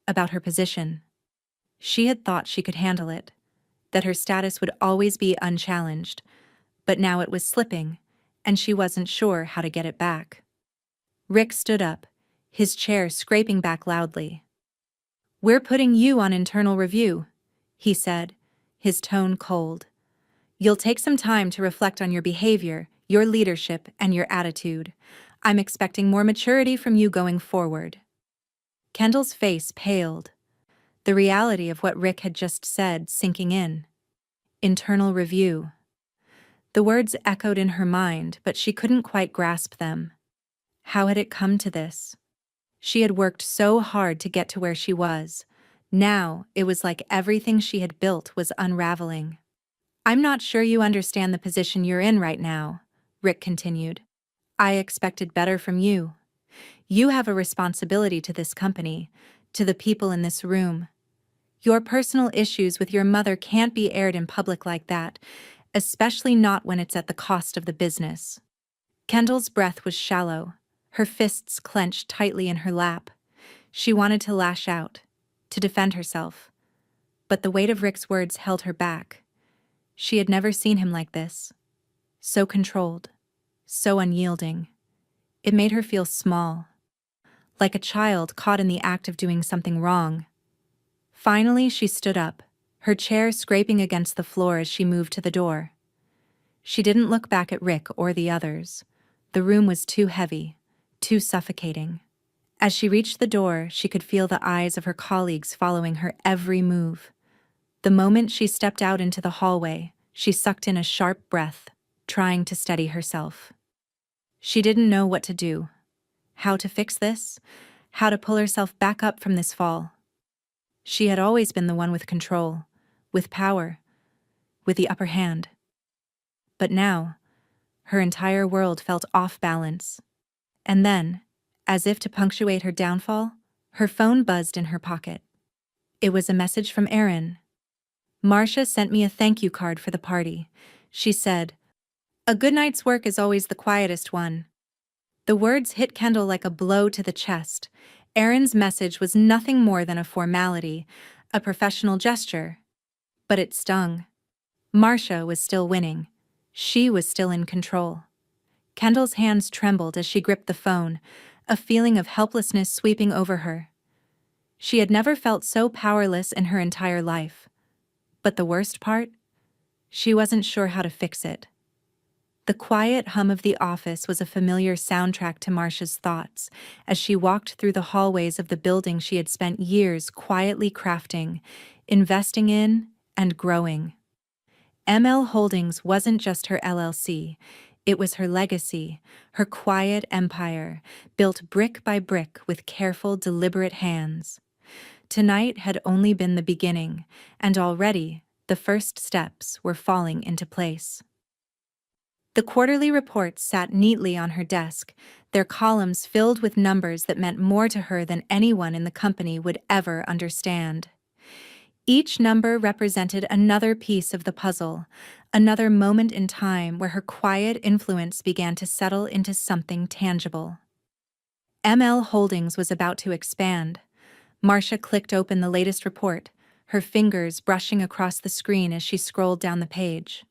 about her position. She had thought she could handle it, that her status would always be unchallenged, but now it was slipping, and she wasn't sure how to get it back. Rick stood up, his chair scraping back loudly. "We're putting you on internal review," he said, his tone cold. "You'll take some time to reflect on your behavior, your leadership, and your attitude. I'm expecting more maturity from you going forward." Kendall's face paled, the reality of what Rick had just said sinking in. Internal review. The words echoed in her mind, but she couldn't quite grasp them. How had it come to this? She had worked so hard to get to where she was. Now, it was like everything she had built was unraveling. "I'm not sure you understand the position you're in right now," Rick continued. "I expected better from you. You have a responsibility to this company, to the people in this room. Your personal issues with your mother can't be aired in public like that, especially not when it's at the cost of the business." Kendall's breath was shallow, her fists clenched tightly in her lap. She wanted to lash out, to defend herself. But the weight of Rick's words held her back. She had never seen him like this. So controlled, so unyielding. It made her feel small, like a child caught in the act of doing something wrong. Finally, she stood up, her chair scraping against the floor as she moved to the door. She didn't look back at Rick or the others. The room was too heavy, too suffocating. As she reached the door, she could feel the eyes of her colleagues following her every move. The moment she stepped out into the hallway, she sucked in a sharp breath, trying to steady herself. She didn't know what to do, how to fix this, how to pull herself back up from this fall. She had always been the one with control, with power, with the upper hand. But now, her entire world felt off balance. And then, as if to punctuate her downfall, her phone buzzed in her pocket. It was a message from Erin. "Marcia sent me a thank you card for the party," she said. "A good night's work is always the quietest one." The words hit Kendall like a blow to the chest. Erin's message was nothing more than a formality, a professional gesture. But it stung. Marcia was still winning. She was still in control. Kendall's hands trembled as she gripped the phone, a feeling of helplessness sweeping over her. She had never felt so powerless in her entire life. But the worst part? She wasn't sure how to fix it. The quiet hum of the office was a familiar soundtrack to Marcia's thoughts as she walked through the hallways of the building she had spent years quietly crafting, investing in, and growing. ML Holdings wasn't just her LLC, it was her legacy, her quiet empire, built brick by brick with careful, deliberate hands. Tonight had only been the beginning, and already the first steps were falling into place. The quarterly reports sat neatly on her desk, their columns filled with numbers that meant more to her than anyone in the company would ever understand. Each number represented another piece of the puzzle, another moment in time where her quiet influence began to settle into something tangible. ML Holdings was about to expand. Marcia clicked open the latest report, her fingers brushing across the screen as she scrolled down the page.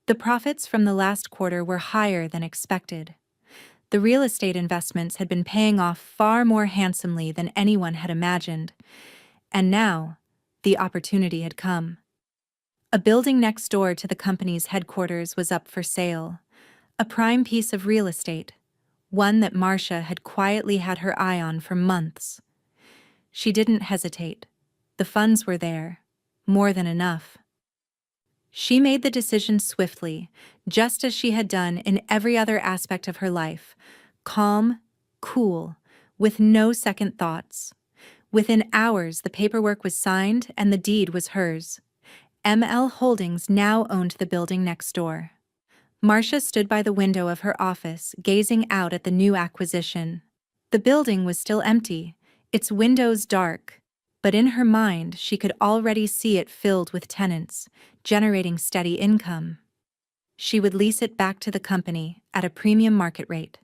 The profits from the last quarter were higher than expected. The real estate investments had been paying off far more handsomely than anyone had imagined. And now, the opportunity had come. A building next door to the company's headquarters was up for sale. A prime piece of real estate, one that Marcia had quietly had her eye on for months. She didn't hesitate. The funds were there, more than enough. She made the decision swiftly, just as she had done in every other aspect of her life, calm, cool, with no second thoughts. Within hours, the paperwork was signed and the deed was hers. ML Holdings now owned the building next door. Marcia stood by the window of her office, gazing out at the new acquisition. The building was still empty, its windows dark, but in her mind she could already see it filled with tenants, generating steady income. She would lease it back to the company at a premium market rate.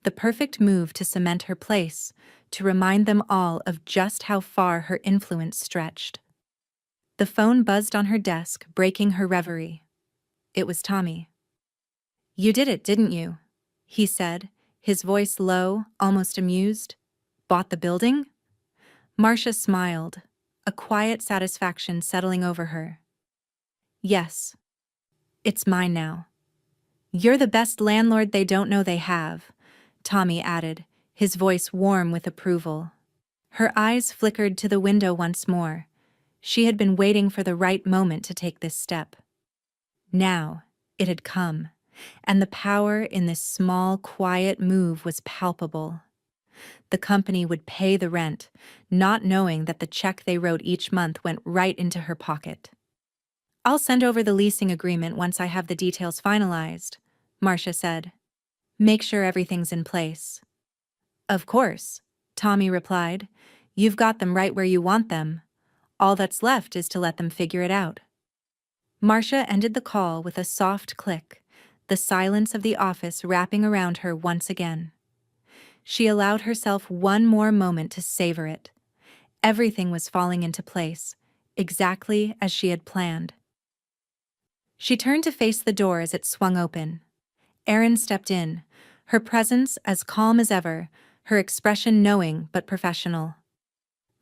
The perfect move to cement her place, to remind them all of just how far her influence stretched. The phone buzzed on her desk, breaking her reverie. It was Tommy. "You did it, didn't you?" he said, his voice low, almost amused. "Bought the building?" Marcia smiled, a quiet satisfaction settling over her. "Yes. It's mine now." "You're the best landlord they don't know they have," Tommy added, his voice warm with approval. Her eyes flickered to the window once more. She had been waiting for the right moment to take this step. Now, it had come, and the power in this small, quiet move was palpable. The company would pay the rent, not knowing that the check they wrote each month went right into her pocket. "I'll send over the leasing agreement once I have the details finalized," Marcia said. "Make sure everything's in place." "Of course," Tommy replied. "You've got them right where you want them. All that's left is to let them figure it out." Marcia ended the call with a soft click, the silence of the office wrapping around her once again. She allowed herself one more moment to savor it. Everything was falling into place, exactly as she had planned. She turned to face the door as it swung open. Erin stepped in, her presence as calm as ever, her expression knowing but professional.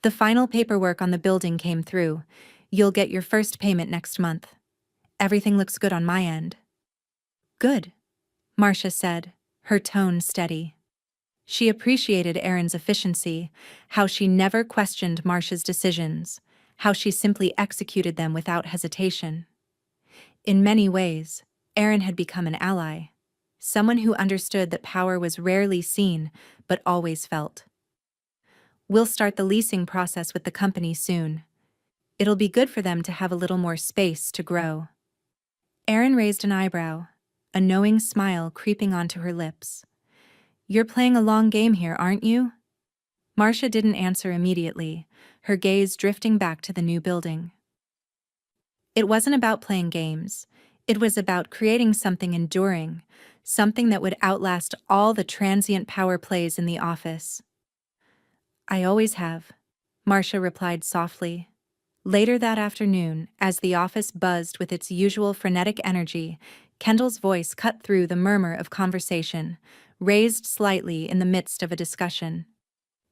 "The final paperwork on the building came through. You'll get your first payment next month. Everything looks good on my end." "Good," Marcia said, her tone steady. She appreciated Erin's efficiency, how she never questioned Marcia's decisions, how she simply executed them without hesitation. In many ways, Erin had become an ally, someone who understood that power was rarely seen but always felt. "We'll start the leasing process with the company soon. It'll be good for them to have a little more space to grow." Erin raised an eyebrow, a knowing smile creeping onto her lips. You're playing a long game here, aren't you? Marcia didn't answer immediately, her gaze drifting back to the new building. It wasn't about playing games. It was about creating something enduring, something that would outlast all the transient power plays in the office. I always have, Marcia replied softly. Later that afternoon, as the office buzzed with its usual frenetic energy, Kendall's voice cut through the murmur of conversation, raised slightly in the midst of a discussion.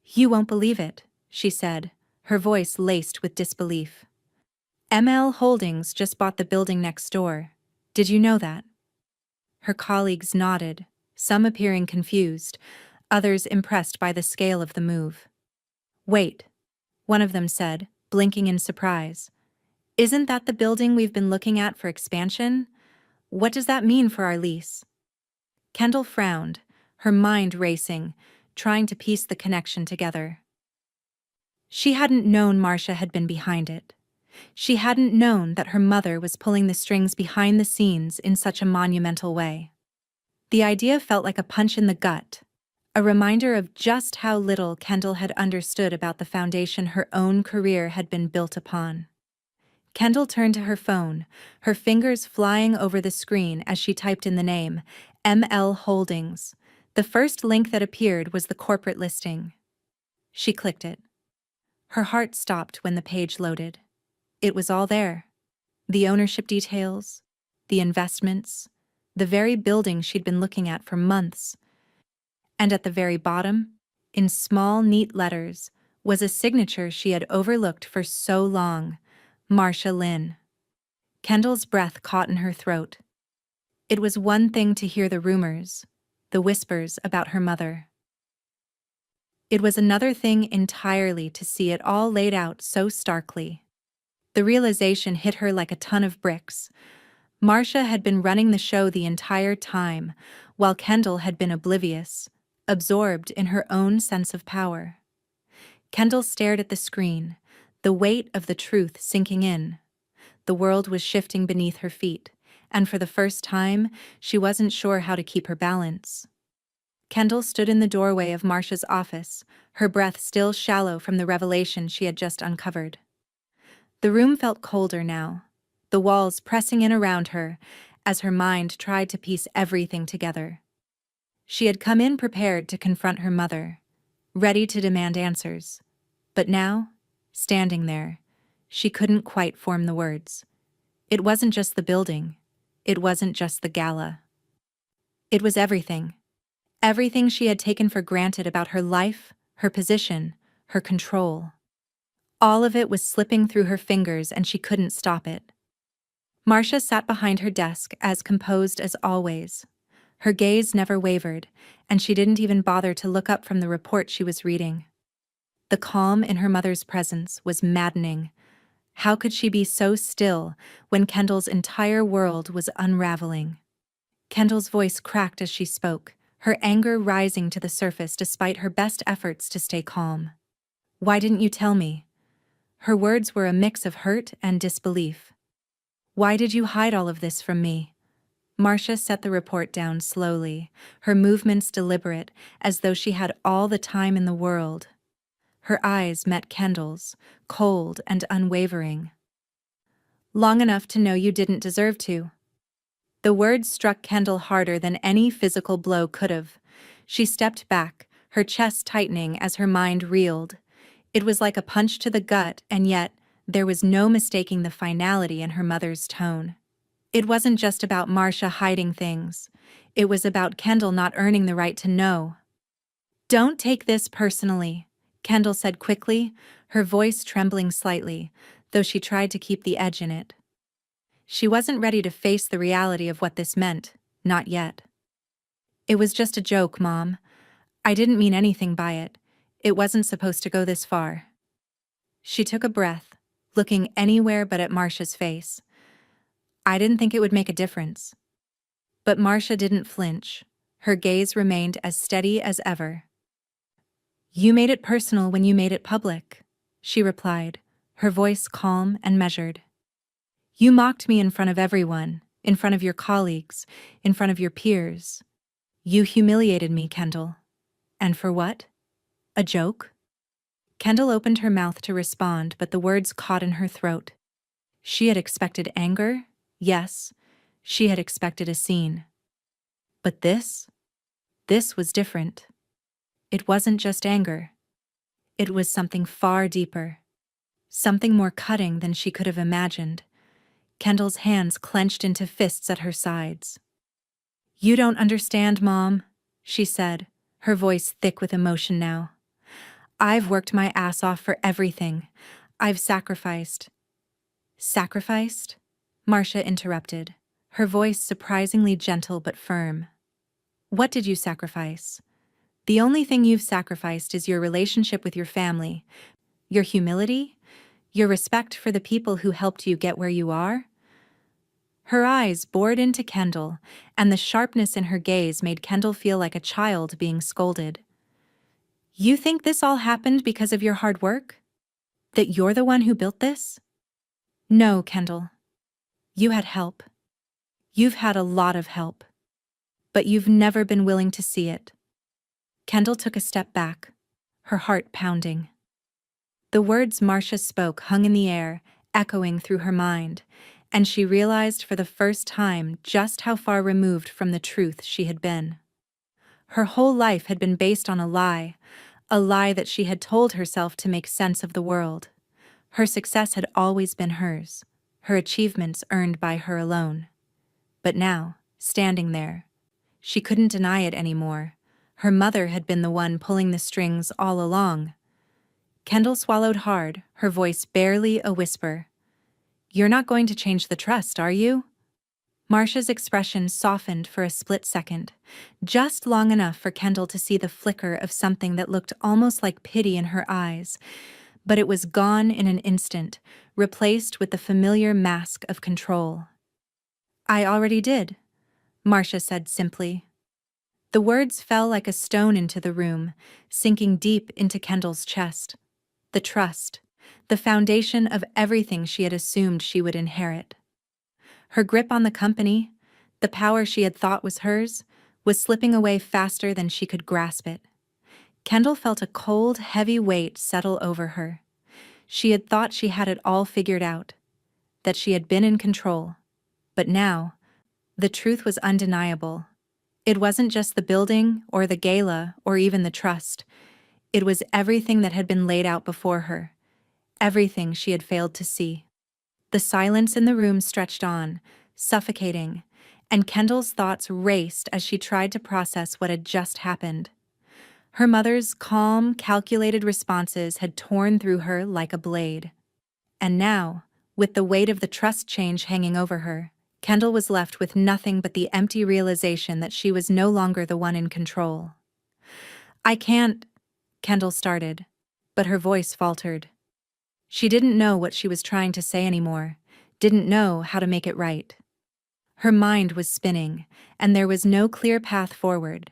You won't believe it, she said, her voice laced with disbelief. ML Holdings just bought the building next door. Did you know that? Her colleagues nodded, some appearing confused, others impressed by the scale of the move. Wait, one of them said, blinking in surprise. Isn't that the building we've been looking at for expansion? What does that mean for our lease? Kendall frowned, her mind racing, trying to piece the connection together. She hadn't known Marcia had been behind it. She hadn't known that her mother was pulling the strings behind the scenes in such a monumental way. The idea felt like a punch in the gut, a reminder of just how little Kendall had understood about the foundation her own career had been built upon. Kendall turned to her phone, her fingers flying over the screen as she typed in the name, ML Holdings. The first link that appeared was the corporate listing. She clicked it. Her heart stopped when the page loaded. It was all there. The ownership details, the investments, the very building she'd been looking at for months. And at the very bottom, in small, neat letters, was a signature she had overlooked for so long, Marcia Lynn. Kendall's breath caught in her throat. It was one thing to hear the rumors, the whispers about her mother. It was another thing entirely to see it all laid out so starkly. The realization hit her like a ton of bricks. Marcia had been running the show the entire time, while Kendall had been oblivious, absorbed in her own sense of power. Kendall stared at the screen, the weight of the truth sinking in. The world was shifting beneath her feet, and for the first time, she wasn't sure how to keep her balance. Kendall stood in the doorway of Marcia's office, her breath still shallow from the revelation she had just uncovered. The room felt colder now, the walls pressing in around her as her mind tried to piece everything together. She had come in prepared to confront her mother, ready to demand answers. But now, standing there, she couldn't quite form the words. It wasn't just the building. It wasn't just the gala. It was everything. Everything she had taken for granted about her life, her position, her control. All of it was slipping through her fingers and she couldn't stop it. Marcia sat behind her desk as composed as always. Her gaze never wavered, and she didn't even bother to look up from the report she was reading. The calm in her mother's presence was maddening. How could she be so still when Kendall's entire world was unraveling? Kendall's voice cracked as she spoke, her anger rising to the surface despite her best efforts to stay calm. Why didn't you tell me? Her words were a mix of hurt and disbelief. Why did you hide all of this from me? Marcia set the report down slowly, her movements deliberate, as though she had all the time in the world. Her eyes met Kendall's, cold and unwavering. Long enough to know you didn't deserve to. The words struck Kendall harder than any physical blow could have. She stepped back, her chest tightening as her mind reeled. It was like a punch to the gut, and yet there was no mistaking the finality in her mother's tone. It wasn't just about Marcia hiding things. It was about Kendall not earning the right to know. Don't take this personally, Kendall said quickly, her voice trembling slightly, though she tried to keep the edge in it. She wasn't ready to face the reality of what this meant, not yet. It was just a joke, Mom. I didn't mean anything by it. It wasn't supposed to go this far. She took a breath, looking anywhere but at Marcia's face. I didn't think it would make a difference. But Marcia didn't flinch. Her gaze remained as steady as ever. You made it personal when you made it public, she replied, her voice calm and measured. You mocked me in front of everyone, in front of your colleagues, in front of your peers. You humiliated me, Kendall. And for what? A joke? Kendall opened her mouth to respond, but the words caught in her throat. She had expected anger, yes, she had expected a scene. But this was different. It wasn't just anger. It was something far deeper. Something more cutting than she could have imagined. Kendall's hands clenched into fists at her sides. You don't understand, Mom, she said, her voice thick with emotion now. I've worked my ass off for everything. I've sacrificed. Sacrificed? Marcia interrupted, her voice surprisingly gentle but firm. What did you sacrifice? The only thing you've sacrificed is your relationship with your family, your humility, your respect for the people who helped you get where you are. Her eyes bored into Kendall, and the sharpness in her gaze made Kendall feel like a child being scolded. You think this all happened because of your hard work? That you're the one who built this? No, Kendall. You had help. You've had a lot of help. But you've never been willing to see it. Kendall took a step back, her heart pounding. The words Marcia spoke hung in the air, echoing through her mind, and she realized for the first time just how far removed from the truth she had been. Her whole life had been based on a lie that she had told herself to make sense of the world. Her success had always been hers, her achievements earned by her alone. But now, standing there, she couldn't deny it anymore. Her mother had been the one pulling the strings all along. Kendall swallowed hard, her voice barely a whisper. You're not going to change the trust, are you? Marcia's expression softened for a split second, just long enough for Kendall to see the flicker of something that looked almost like pity in her eyes, but it was gone in an instant, replaced with the familiar mask of control. I already did, Marcia said simply. The words fell like a stone into the room, sinking deep into Kendall's chest. The trust, the foundation of everything she had assumed she would inherit. Her grip on the company, the power she had thought was hers, was slipping away faster than she could grasp it. Kendall felt a cold, heavy weight settle over her. She had thought she had it all figured out, that she had been in control. But now, the truth was undeniable. It wasn't just the building or the gala or even the trust. It was everything that had been laid out before her, everything she had failed to see. The silence in the room stretched on, suffocating, and Kendall's thoughts raced as she tried to process what had just happened. Her mother's calm, calculated responses had torn through her like a blade. And now, with the weight of the trust change hanging over her, Kendall was left with nothing but the empty realization that she was no longer the one in control. I can't, Kendall started, but her voice faltered. She didn't know what she was trying to say anymore, didn't know how to make it right. Her mind was spinning, and there was no clear path forward.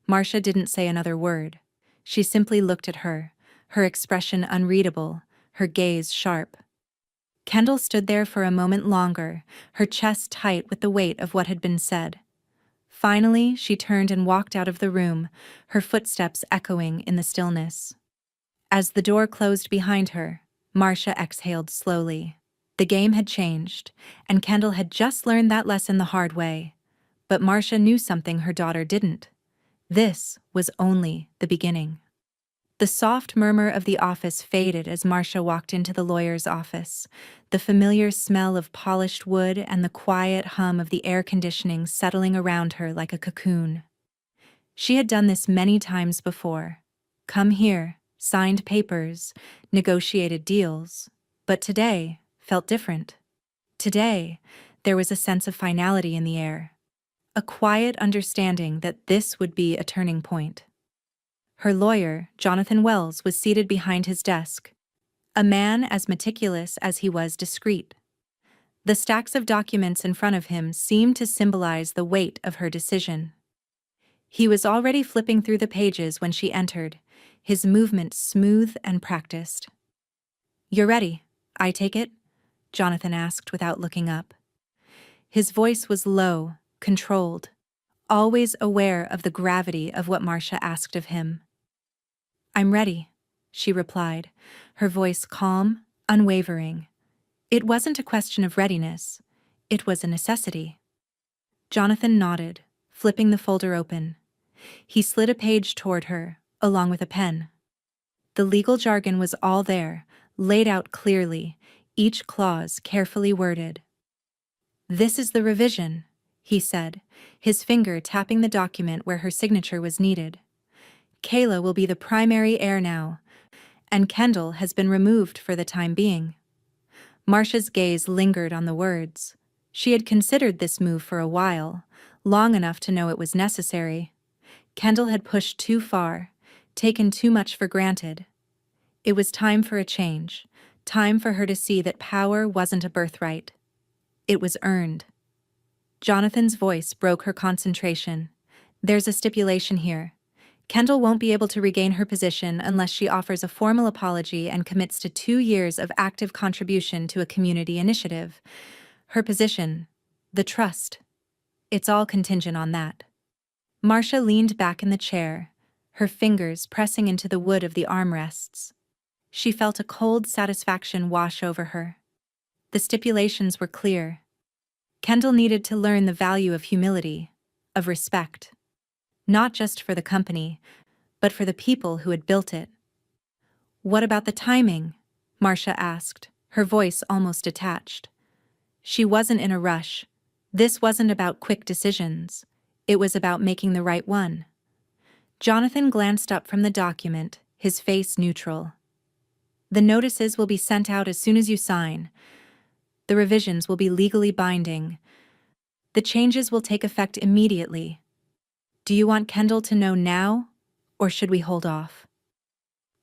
Marcia didn't say another word. She simply looked at her expression unreadable, her gaze sharp. Kendall stood there for a moment longer, her chest tight with the weight of what had been said. Finally, she turned and walked out of the room, her footsteps echoing in the stillness. As the door closed behind her, Marcia exhaled slowly. The game had changed, and Kendall had just learned that lesson the hard way. But Marcia knew something her daughter didn't. This was only the beginning. The soft murmur of the office faded as Marcia walked into the lawyer's office, the familiar smell of polished wood and the quiet hum of the air conditioning settling around her like a cocoon. She had done this many times before. Come here, signed papers, negotiated deals. But today felt different. Today, there was a sense of finality in the air. A quiet understanding that this would be a turning point. Her lawyer, Jonathan Wells, was seated behind his desk, a man as meticulous as he was discreet. The stacks of documents in front of him seemed to symbolize the weight of her decision. He was already flipping through the pages when she entered, his movement smooth and practiced. You're ready, I take it? Jonathan asked without looking up. His voice was low, controlled, always aware of the gravity of what Marcia asked of him. "I'm ready," she replied, her voice calm, unwavering. It wasn't a question of readiness, it was a necessity. Jonathan nodded, flipping the folder open. He slid a page toward her, along with a pen. The legal jargon was all there, laid out clearly, each clause carefully worded. "This is the revision," he said, his finger tapping the document where her signature was needed. "Kayla will be the primary heir now, and Kendall has been removed for the time being." Marcia's gaze lingered on the words. She had considered this move for a while, long enough to know it was necessary. Kendall had pushed too far, taken too much for granted. It was time for a change, time for her to see that power wasn't a birthright. It was earned. Jonathan's voice broke her concentration. "There's a stipulation here. Kendall won't be able to regain her position unless she offers a formal apology and commits to 2 years of active contribution to a community initiative. Her position, the trust, it's all contingent on that." Marcia leaned back in the chair, her fingers pressing into the wood of the armrests. She felt a cold satisfaction wash over her. The stipulations were clear. Kendall needed to learn the value of humility, of respect. Not just for the company, but for the people who had built it. "What about the timing?" Marcia asked, her voice almost detached. She wasn't in a rush. This wasn't about quick decisions. It was about making the right one. Jonathan glanced up from the document, his face neutral. "The notices will be sent out as soon as you sign. The revisions will be legally binding. The changes will take effect immediately. Do you want Kendall to know now, or should we hold off?"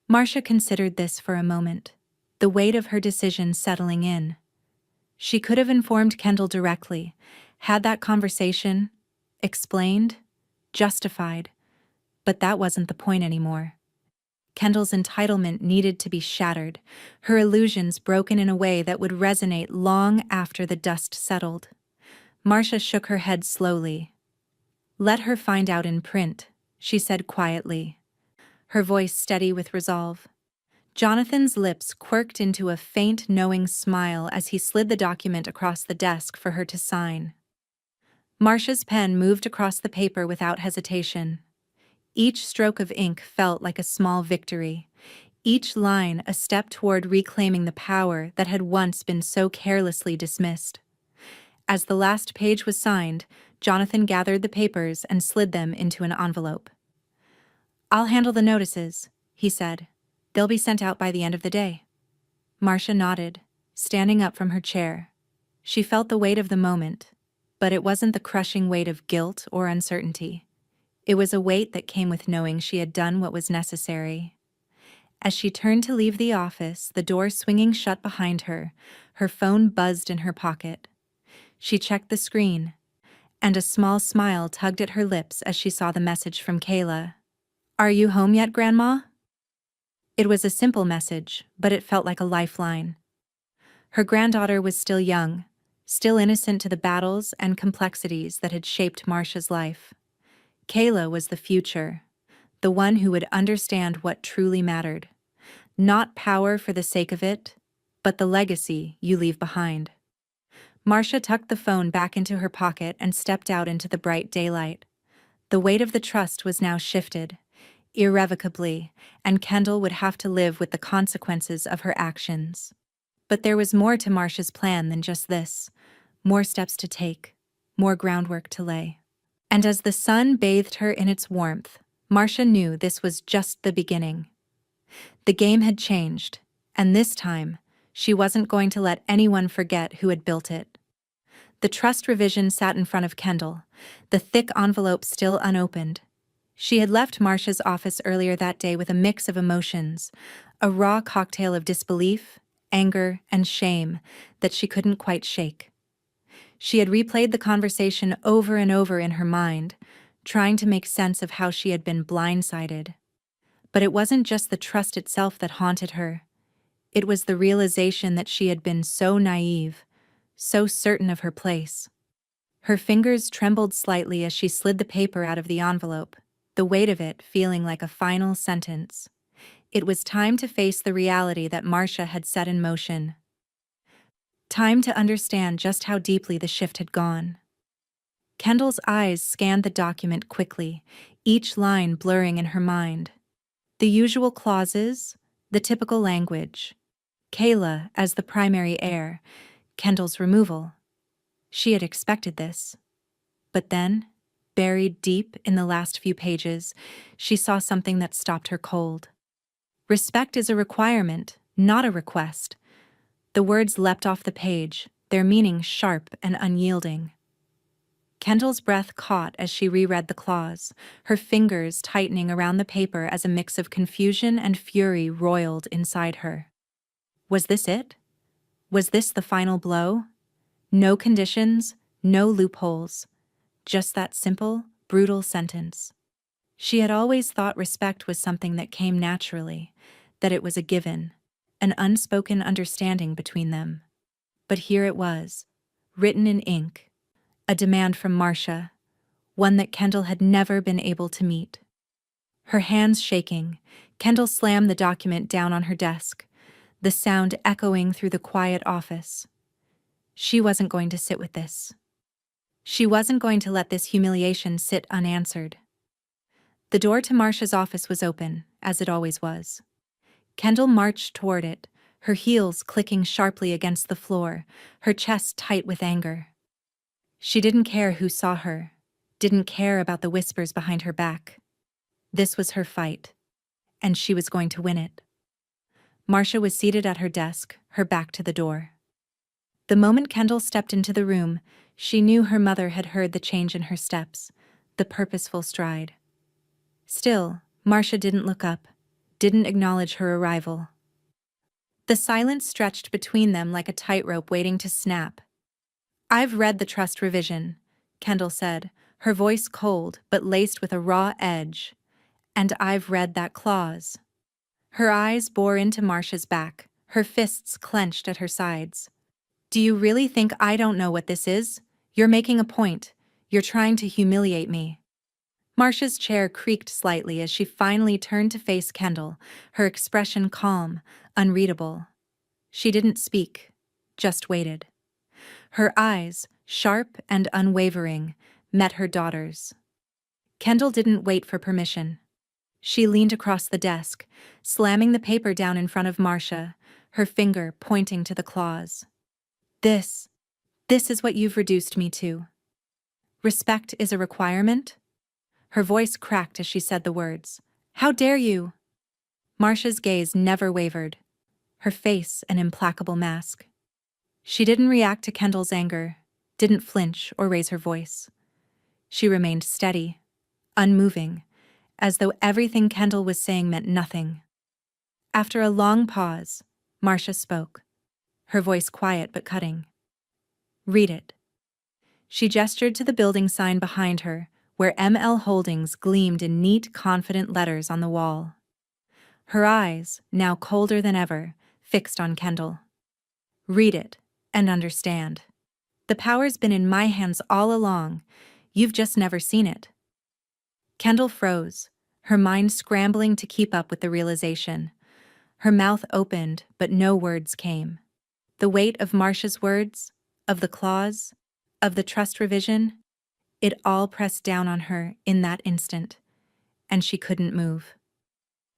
Marcia considered this for a moment, the weight of her decision settling in. She could have informed Kendall directly, had that conversation, explained, justified, but that wasn't the point anymore. Kendall's entitlement needed to be shattered, her illusions broken in a way that would resonate long after the dust settled. Marcia shook her head slowly. "Let her find out in print," she said quietly, her voice steady with resolve. Jonathan's lips quirked into a faint, knowing smile as he slid the document across the desk for her to sign. Marcia's pen moved across the paper without hesitation. Each stroke of ink felt like a small victory, each line a step toward reclaiming the power that had once been so carelessly dismissed. As the last page was signed, Jonathan gathered the papers and slid them into an envelope. "I'll handle the notices," he said. "They'll be sent out by the end of the day." Marcia nodded, standing up from her chair. She felt the weight of the moment, but it wasn't the crushing weight of guilt or uncertainty. It was a weight that came with knowing she had done what was necessary. As she turned to leave the office, the door swinging shut behind her, her phone buzzed in her pocket. She checked the screen, and a small smile tugged at her lips as she saw the message from Kayla. "Are you home yet, Grandma?" It was a simple message, but it felt like a lifeline. Her granddaughter was still young, still innocent to the battles and complexities that had shaped Marcia's life. Kayla was the future, the one who would understand what truly mattered. Not power for the sake of it, but the legacy you leave behind. Marcia tucked the phone back into her pocket and stepped out into the bright daylight. The weight of the trust was now shifted, irrevocably, and Kendall would have to live with the consequences of her actions. But there was more to Marcia's plan than just this, more steps to take, more groundwork to lay. And as the sun bathed her in its warmth, Marcia knew this was just the beginning. The game had changed, and this time, she wasn't going to let anyone forget who had built it. The trust revision sat in front of Kendall, the thick envelope still unopened. She had left Marcia's office earlier that day with a mix of emotions, a raw cocktail of disbelief, anger, and shame that she couldn't quite shake. She had replayed the conversation over and over in her mind, trying to make sense of how she had been blindsided. But it wasn't just the trust itself that haunted her. It was the realization that she had been so naive, so certain of her place. Her fingers trembled slightly as she slid the paper out of the envelope, the weight of it feeling like a final sentence. It was time to face the reality that Marcia had set in motion. Time to understand just how deeply the shift had gone. Kendall's eyes scanned the document quickly, each line blurring in her mind. The usual clauses, the typical language. Kayla as the primary heir, Kendall's removal. She had expected this. But then, buried deep in the last few pages, she saw something that stopped her cold. Respect is a requirement, not a request. The words leapt off the page, their meaning sharp and unyielding. Kendall's breath caught as she reread the clause, her fingers tightening around the paper as a mix of confusion and fury roiled inside her. Was this it? Was this the final blow? No conditions, no loopholes. Just that simple, brutal sentence. She had always thought respect was something that came naturally, that it was a given, an unspoken understanding between them. But here it was, written in ink, a demand from Marcia, one that Kendall had never been able to meet. Her hands shaking, Kendall slammed the document down on her desk, the sound echoing through the quiet office. She wasn't going to sit with this. She wasn't going to let this humiliation sit unanswered. The door to Marcia's office was open, as it always was. Kendall marched toward it, her heels clicking sharply against the floor, her chest tight with anger. She didn't care who saw her, didn't care about the whispers behind her back. This was her fight, and she was going to win it. Marcia was seated at her desk, her back to the door. The moment Kendall stepped into the room, she knew her mother had heard the change in her steps, the purposeful stride. Still, Marcia didn't look up, didn't acknowledge her arrival. The silence stretched between them like a tightrope waiting to snap. "I've read the trust revision," Kendall said, her voice cold but laced with a raw edge. "And I've read that clause." Her eyes bore into Marcia's back, her fists clenched at her sides. "Do you really think I don't know what this is? You're making a point. You're trying to humiliate me." Marcia's chair creaked slightly as she finally turned to face Kendall, her expression calm, unreadable. She didn't speak, just waited. Her eyes, sharp and unwavering, met her daughter's. Kendall didn't wait for permission. She leaned across the desk, slamming the paper down in front of Marcia, her finger pointing to the clause. This is what you've reduced me to. Respect is a requirement?" Her voice cracked as she said the words. "How dare you?" Marcia's gaze never wavered, her face an implacable mask. She didn't react to Kendall's anger, didn't flinch or raise her voice. She remained steady, unmoving, as though everything Kendall was saying meant nothing. After a long pause, Marcia spoke, her voice quiet but cutting. "Read it." She gestured to the building sign behind her, where ML Holdings gleamed in neat, confident letters on the wall. Her eyes, now colder than ever, fixed on Kendall. "Read it, and understand. The power's been in my hands all along. You've just never seen it." Kendall froze, her mind scrambling to keep up with the realization. Her mouth opened, but no words came. The weight of Marcia's words, of the clause, of the trust revision, it all pressed down on her in that instant, and she couldn't move.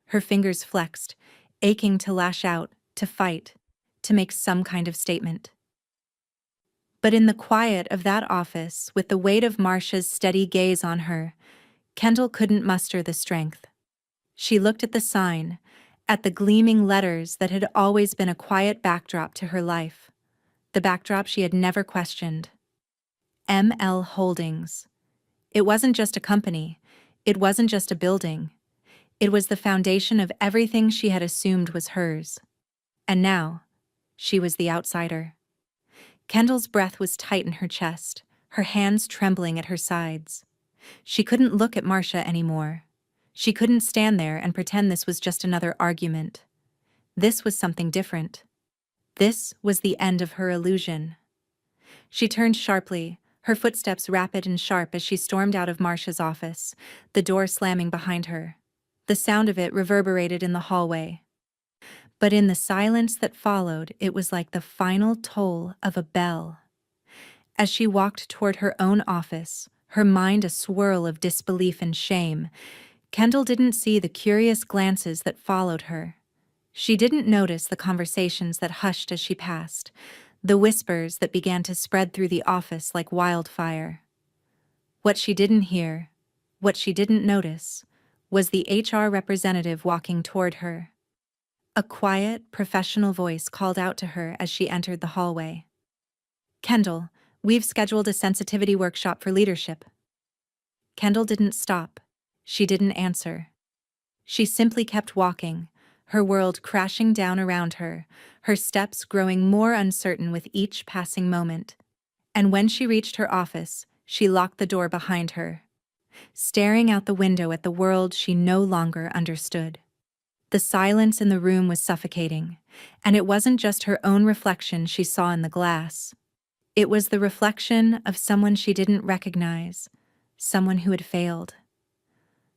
Her fingers flexed, aching to lash out, to fight, to make some kind of statement. But in the quiet of that office, with the weight of Marcia's steady gaze on her, Kendall couldn't muster the strength. She looked at the sign, at the gleaming letters that had always been a quiet backdrop to her life, the backdrop she had never questioned. ML Holdings. It wasn't just a company, it wasn't just a building. It was the foundation of everything she had assumed was hers. And now, she was the outsider. Kendall's breath was tight in her chest, her hands trembling at her sides. She couldn't look at Marcia anymore. She couldn't stand there and pretend this was just another argument. This was something different. This was the end of her illusion. She turned sharply, her footsteps rapid and sharp as she stormed out of Marcia's office, the door slamming behind her. The sound of it reverberated in the hallway. But in the silence that followed, it was like the final toll of a bell. As she walked toward her own office, her mind a swirl of disbelief and shame, Kendall didn't see the curious glances that followed her. She didn't notice the conversations that hushed as she passed, the whispers that began to spread through the office like wildfire. What she didn't hear, what she didn't notice, was the HR representative walking toward her. A quiet, professional voice called out to her as she entered the hallway. "Kendall, we've scheduled a sensitivity workshop for leadership." Kendall didn't stop. She didn't answer. She simply kept walking, her world crashing down around her, her steps growing more uncertain with each passing moment. And when she reached her office, she locked the door behind her, staring out the window at the world she no longer understood. The silence in the room was suffocating, and it wasn't just her own reflection she saw in the glass. It was the reflection of someone she didn't recognize, someone who had failed.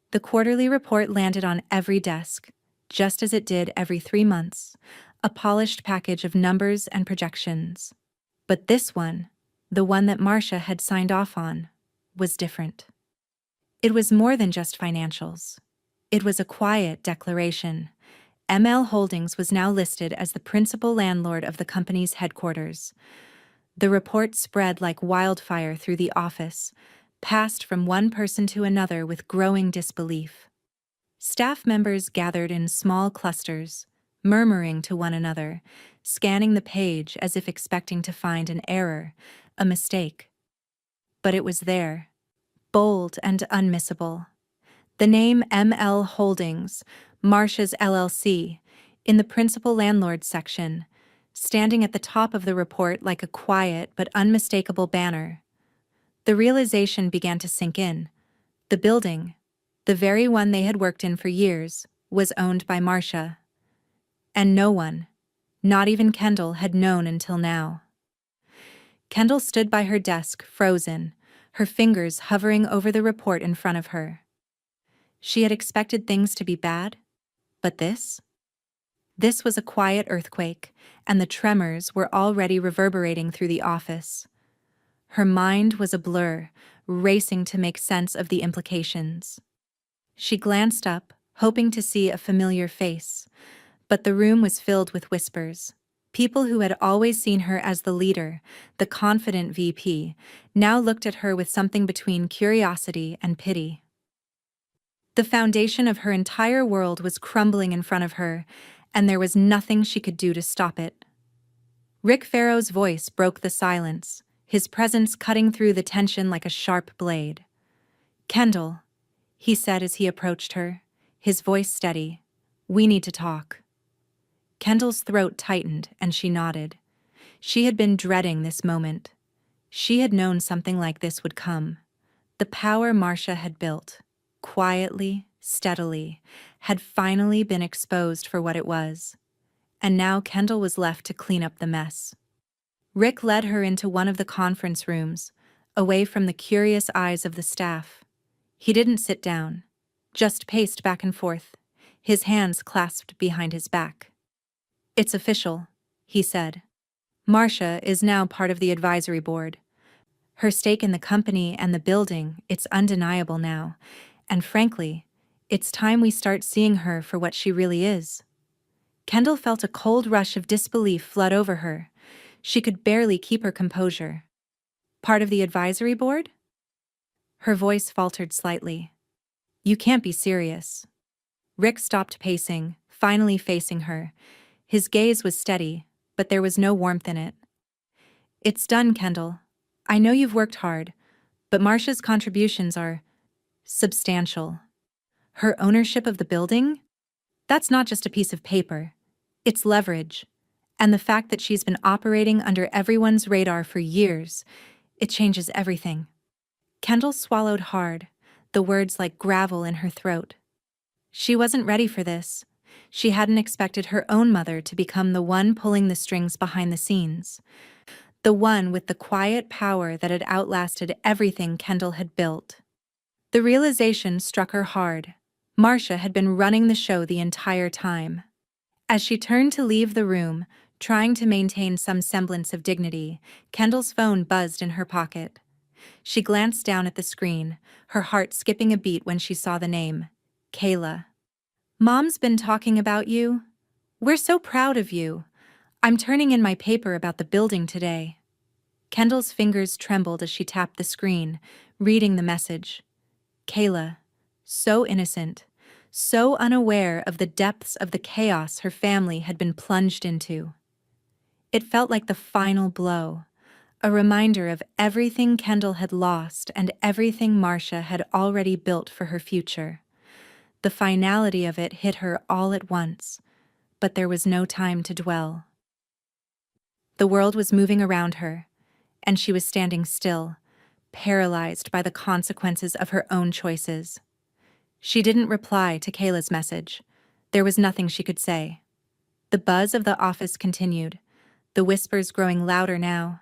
The quarterly report landed on every desk, just as it did every 3 months, a polished package of numbers and projections. But this one, the one that Marcia had signed off on, was different. It was more than just financials. It was a quiet declaration. ML Holdings was now listed as the principal landlord of the company's headquarters. The report spread like wildfire through the office, passed from one person to another with growing disbelief. Staff members gathered in small clusters, murmuring to one another, scanning the page as if expecting to find an error, a mistake. But it was there, bold and unmissable. The name ML Holdings, Marcia's LLC, in the principal landlord section, standing at the top of the report like a quiet but unmistakable banner. The realization began to sink in. The building, the very one they had worked in for years, was owned by Marcia. And no one, not even Kendall, had known until now. Kendall stood by her desk, frozen, her fingers hovering over the report in front of her. She had expected things to be bad, but this? This was a quiet earthquake, and the tremors were already reverberating through the office. Her mind was a blur, racing to make sense of the implications. She glanced up, hoping to see a familiar face, but the room was filled with whispers. People who had always seen her as the leader, the confident VP, now looked at her with something between curiosity and pity. The foundation of her entire world was crumbling in front of her, and there was nothing she could do to stop it. Rick Farrow's voice broke the silence, his presence cutting through the tension like a sharp blade. "Kendall," he said as he approached her, his voice steady, "we need to talk." Kendall's throat tightened and she nodded. She had been dreading this moment. She had known something like this would come. The power Marcia had built, quietly, steadily, had finally been exposed for what it was. And now Kendall was left to clean up the mess. Rick led her into one of the conference rooms, away from the curious eyes of the staff. He didn't sit down, just paced back and forth, his hands clasped behind his back. "It's official," he said. "Marcia is now part of the advisory board. Her stake in the company and the building, it's undeniable now, and frankly, it's time we start seeing her for what she really is." Kendall felt a cold rush of disbelief flood over her. She could barely keep her composure. "Part of the advisory board?" Her voice faltered slightly. "You can't be serious." Rick stopped pacing, finally facing her. His gaze was steady, but there was no warmth in it. "It's done, Kendall. I know you've worked hard, but Marcia's contributions are substantial. Her ownership of the building? That's not just a piece of paper. It's leverage. And the fact that she's been operating under everyone's radar for years, it changes everything." Kendall swallowed hard, the words like gravel in her throat. She wasn't ready for this. She hadn't expected her own mother to become the one pulling the strings behind the scenes. The one with the quiet power that had outlasted everything Kendall had built. The realization struck her hard. Marcia had been running the show the entire time. As she turned to leave the room, trying to maintain some semblance of dignity, Kendall's phone buzzed in her pocket. She glanced down at the screen, her heart skipping a beat when she saw the name. Kayla. "Mom's been talking about you. We're so proud of you. I'm turning in my paper about the building today." Kendall's fingers trembled as she tapped the screen, reading the message. Kayla. So innocent. So unaware of the depths of the chaos her family had been plunged into. It felt like the final blow, a reminder of everything Kendall had lost and everything Marcia had already built for her future. The finality of it hit her all at once, but there was no time to dwell. The world was moving around her, and she was standing still, paralyzed by the consequences of her own choices. She didn't reply to Kayla's message. There was nothing she could say. The buzz of the office continued, the whispers growing louder now.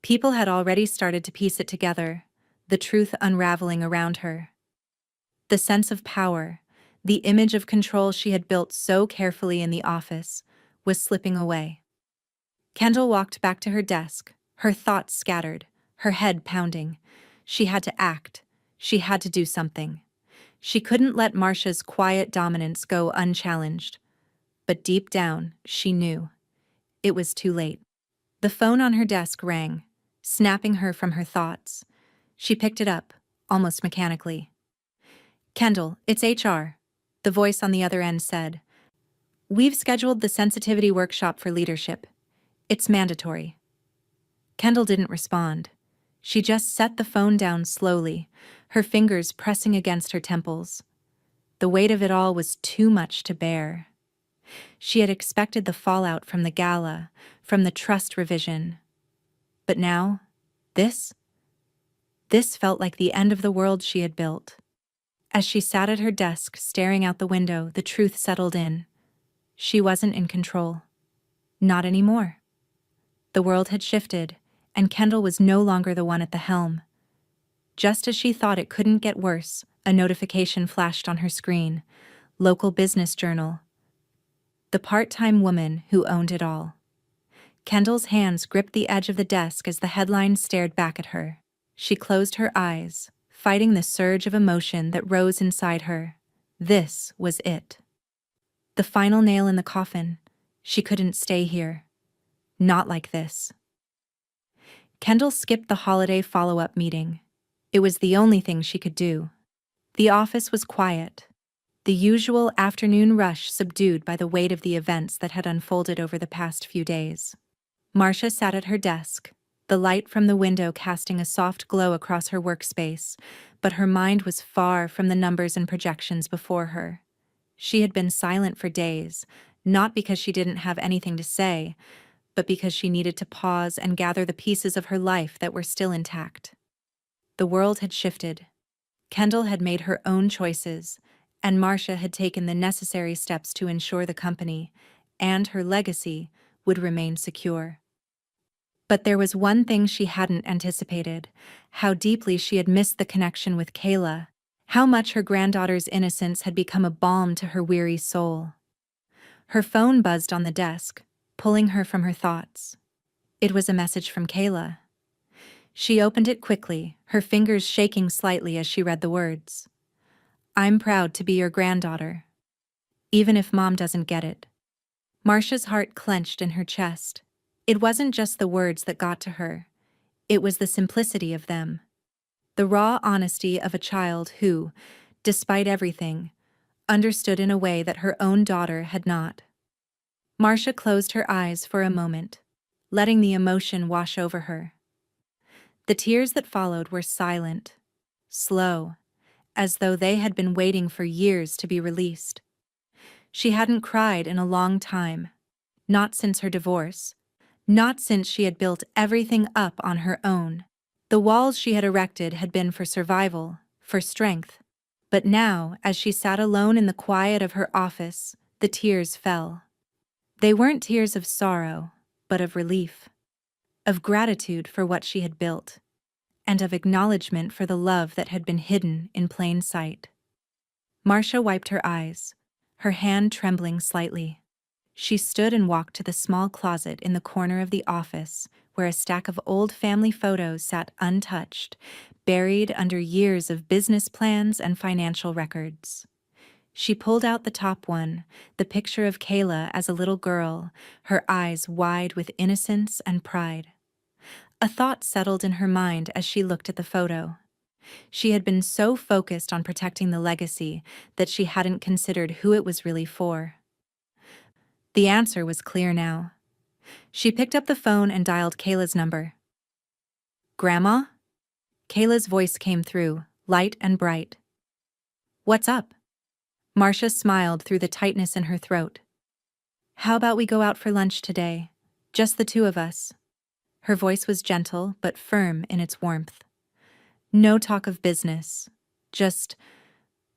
People had already started to piece it together, the truth unraveling around her. The sense of power, the image of control she had built so carefully in the office, was slipping away. Kendall walked back to her desk, her thoughts scattered, her head pounding. She had to act. She had to do something. She couldn't let Marcia's quiet dominance go unchallenged. But deep down, she knew. It was too late. The phone on her desk rang, snapping her from her thoughts. She picked it up, almost mechanically. "Kendall, it's HR," the voice on the other end said. "We've scheduled the sensitivity workshop for leadership. It's mandatory." Kendall didn't respond. She just set the phone down slowly, her fingers pressing against her temples. The weight of it all was too much to bear. She had expected the fallout from the gala, from the trust revision. But now, this felt like the end of the world she had built. As she sat at her desk, staring out the window, the truth settled in. She wasn't in control. Not anymore. The world had shifted, and Kendall was no longer the one at the helm. Just as she thought it couldn't get worse, a notification flashed on her screen. Local business journal. The part-time woman who owned it all. Kendall's hands gripped the edge of the desk as the headline stared back at her. She closed her eyes, fighting the surge of emotion that rose inside her. This was it. The final nail in the coffin. She couldn't stay here. Not like this. Kendall skipped the holiday follow-up meeting. It was the only thing she could do. The office was quiet, the usual afternoon rush subdued by the weight of the events that had unfolded over the past few days. Marcia sat at her desk, the light from the window casting a soft glow across her workspace, but her mind was far from the numbers and projections before her. She had been silent for days, not because she didn't have anything to say, but because she needed to pause and gather the pieces of her life that were still intact. The world had shifted. Kendall had made her own choices, and Marcia had taken the necessary steps to ensure the company, and her legacy, would remain secure. But there was one thing she hadn't anticipated: how deeply she had missed the connection with Kayla, how much her granddaughter's innocence had become a balm to her weary soul. Her phone buzzed on the desk, pulling her from her thoughts. It was a message from Kayla. She opened it quickly, her fingers shaking slightly as she read the words. "I'm proud to be your granddaughter. Even if Mom doesn't get it." Marcia's heart clenched in her chest. It wasn't just the words that got to her. It was the simplicity of them. The raw honesty of a child who, despite everything, understood in a way that her own daughter had not. Marcia closed her eyes for a moment, letting the emotion wash over her. The tears that followed were silent, slow, as though they had been waiting for years to be released. She hadn't cried in a long time, not since her divorce, not since she had built everything up on her own. The walls she had erected had been for survival, for strength. But now, as she sat alone in the quiet of her office, the tears fell. They weren't tears of sorrow, but of relief. of gratitude for what she had built, and of acknowledgement for the love that had been hidden in plain sight. Marcia wiped her eyes, her hand trembling slightly. She stood and walked to the small closet in the corner of the office, where a stack of old family photos sat untouched, buried under years of business plans and financial records. She pulled out the top one, the picture of Kayla as a little girl, her eyes wide with innocence and pride. A thought settled in her mind as she looked at the photo. She had been so focused on protecting the legacy that she hadn't considered who it was really for. The answer was clear now. She picked up the phone and dialed Kayla's number. "Grandma?" Kayla's voice came through, light and bright. "What's up?" Marcia smiled through the tightness in her throat. "How about we go out for lunch today? Just the two of us." Her voice was gentle but firm in its warmth. No talk of business, just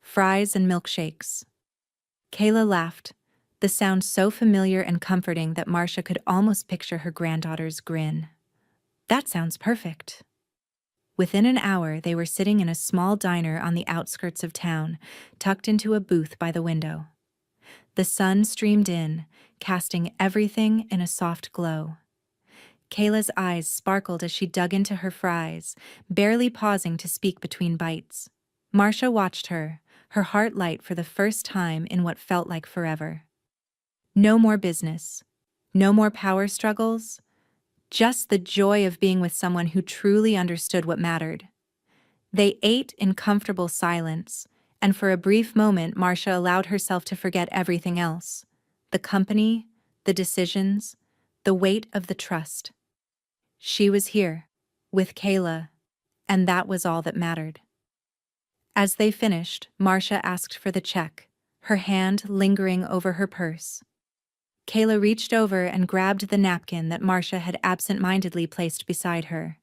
fries and milkshakes. Kayla laughed, the sound so familiar and comforting that Marcia could almost picture her granddaughter's grin. "That sounds perfect." Within an hour, they were sitting in a small diner on the outskirts of town, tucked into a booth by the window. The sun streamed in, casting everything in a soft glow. Kayla's eyes sparkled as she dug into her fries, barely pausing to speak between bites. Marcia watched her, her heart light for the first time in what felt like forever. No more business. No more power struggles. Just the joy of being with someone who truly understood what mattered. They ate in comfortable silence, and for a brief moment Marcia allowed herself to forget everything else. The company, the decisions, the weight of the trust. She was here, with Kayla, and that was all that mattered. As they finished, Marcia asked for the check, her hand lingering over her purse. Kayla reached over and grabbed the napkin that Marcia had absent-mindedly placed beside her.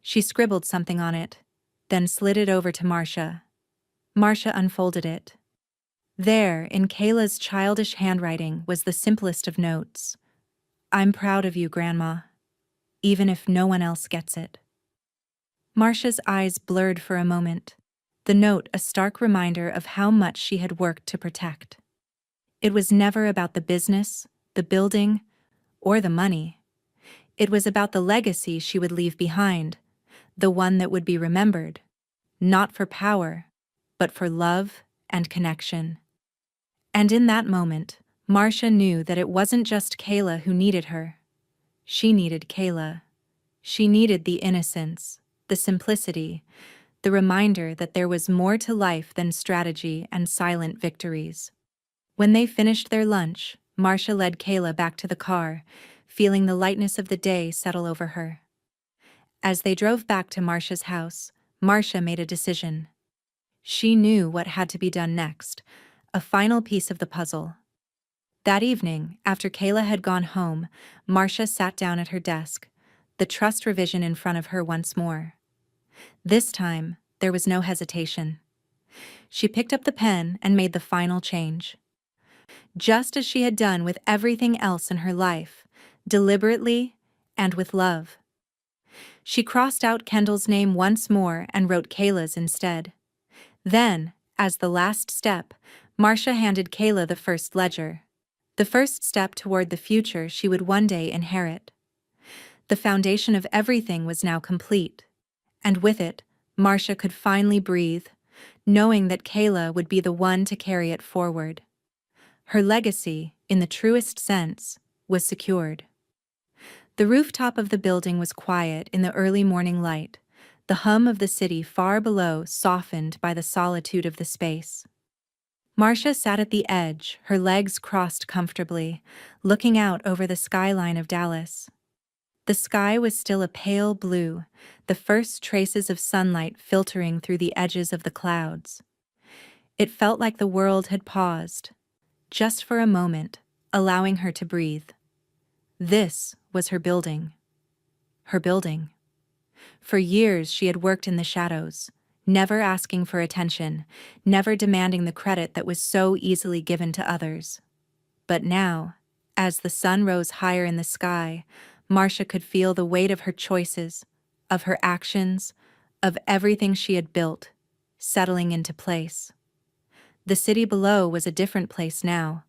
She scribbled something on it, then slid it over to Marcia. Marcia unfolded it. There, in Kayla's childish handwriting, was the simplest of notes. "I'm proud of you, Grandma, even if no one else gets it." Marcia's eyes blurred for a moment, the note a stark reminder of how much she had worked to protect. It was never about the business, the building, or the money. It was about the legacy she would leave behind, the one that would be remembered, not for power, but for love and connection. And in that moment, Marcia knew that it wasn't just Kayla who needed her. She needed Kayla. She needed the innocence, the simplicity, the reminder that there was more to life than strategy and silent victories. When they finished their lunch, Marcia led Kayla back to the car, feeling the lightness of the day settle over her. As they drove back to Marcia's house, Marcia made a decision. She knew what had to be done next, a final piece of the puzzle. That evening, after Kayla had gone home, Marcia sat down at her desk, the trust revision in front of her once more. This time, there was no hesitation. She picked up the pen and made the final change. Just as she had done with everything else in her life, deliberately and with love. She crossed out Kendall's name once more and wrote Kayla's instead. Then, as the last step, Marcia handed Kayla the first ledger, the first step toward the future she would one day inherit. The foundation of everything was now complete, and with it, Marcia could finally breathe, knowing that Kayla would be the one to carry it forward. Her legacy, in the truest sense, was secured. The rooftop of the building was quiet in the early morning light, the hum of the city far below softened by the solitude of the space. Marcia sat at the edge, her legs crossed comfortably, looking out over the skyline of Dallas. The sky was still a pale blue, the first traces of sunlight filtering through the edges of the clouds. It felt like the world had paused, just for a moment, allowing her to breathe. This was her building. Her building. For years she had worked in the shadows, never asking for attention, never demanding the credit that was so easily given to others. But now, as the sun rose higher in the sky, Marcia could feel the weight of her choices, of her actions, of everything she had built, settling into place. The city below was a different place now,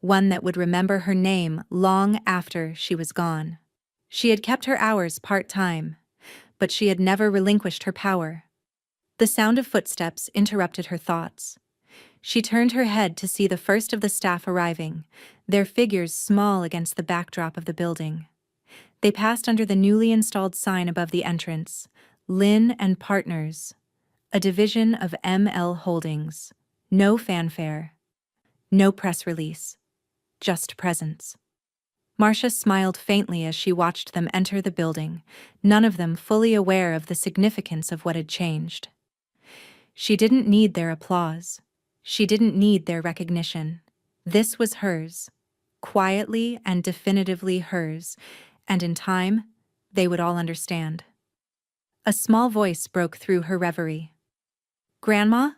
one that would remember her name long after she was gone. She had kept her hours part-time, but she had never relinquished her power. The sound of footsteps interrupted her thoughts. She turned her head to see the first of the staff arriving, their figures small against the backdrop of the building. They passed under the newly installed sign above the entrance, Lynn and Partners, a division of ML Holdings. No fanfare, no press release, just presence. Marcia smiled faintly as she watched them enter the building, none of them fully aware of the significance of what had changed. She didn't need their applause. She didn't need their recognition. This was hers, quietly and definitively hers, and in time, they would all understand. A small voice broke through her reverie. "Grandma?"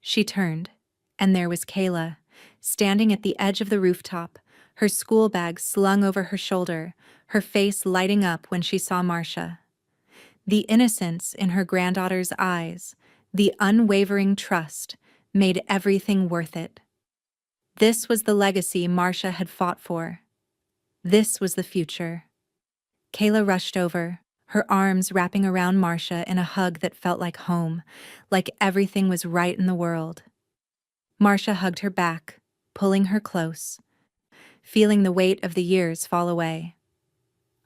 She turned, and there was Kayla, standing at the edge of the rooftop, her school bag slung over her shoulder, her face lighting up when she saw Marcia. The innocence in her granddaughter's eyes, the unwavering trust, made everything worth it. This was the legacy Marcia had fought for. This was the future. Kayla rushed over, her arms wrapping around Marcia in a hug that felt like home, like everything was right in the world. Marcia hugged her back, pulling her close, feeling the weight of the years fall away.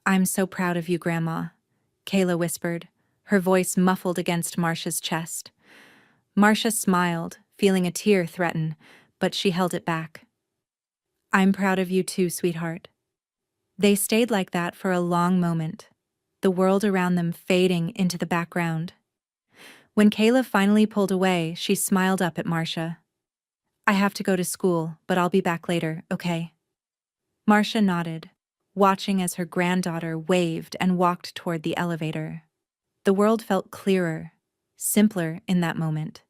"I'm so proud of you, Grandma," Kayla whispered, her voice muffled against Marcia's chest. Marcia smiled, feeling a tear threaten, but she held it back. "I'm proud of you too, sweetheart." They stayed like that for a long moment, the world around them fading into the background. When Kayla finally pulled away, she smiled up at Marcia. "I have to go to school, but I'll be back later, okay?" Marcia nodded, watching as her granddaughter waved and walked toward the elevator. The world felt clearer, simpler in that moment.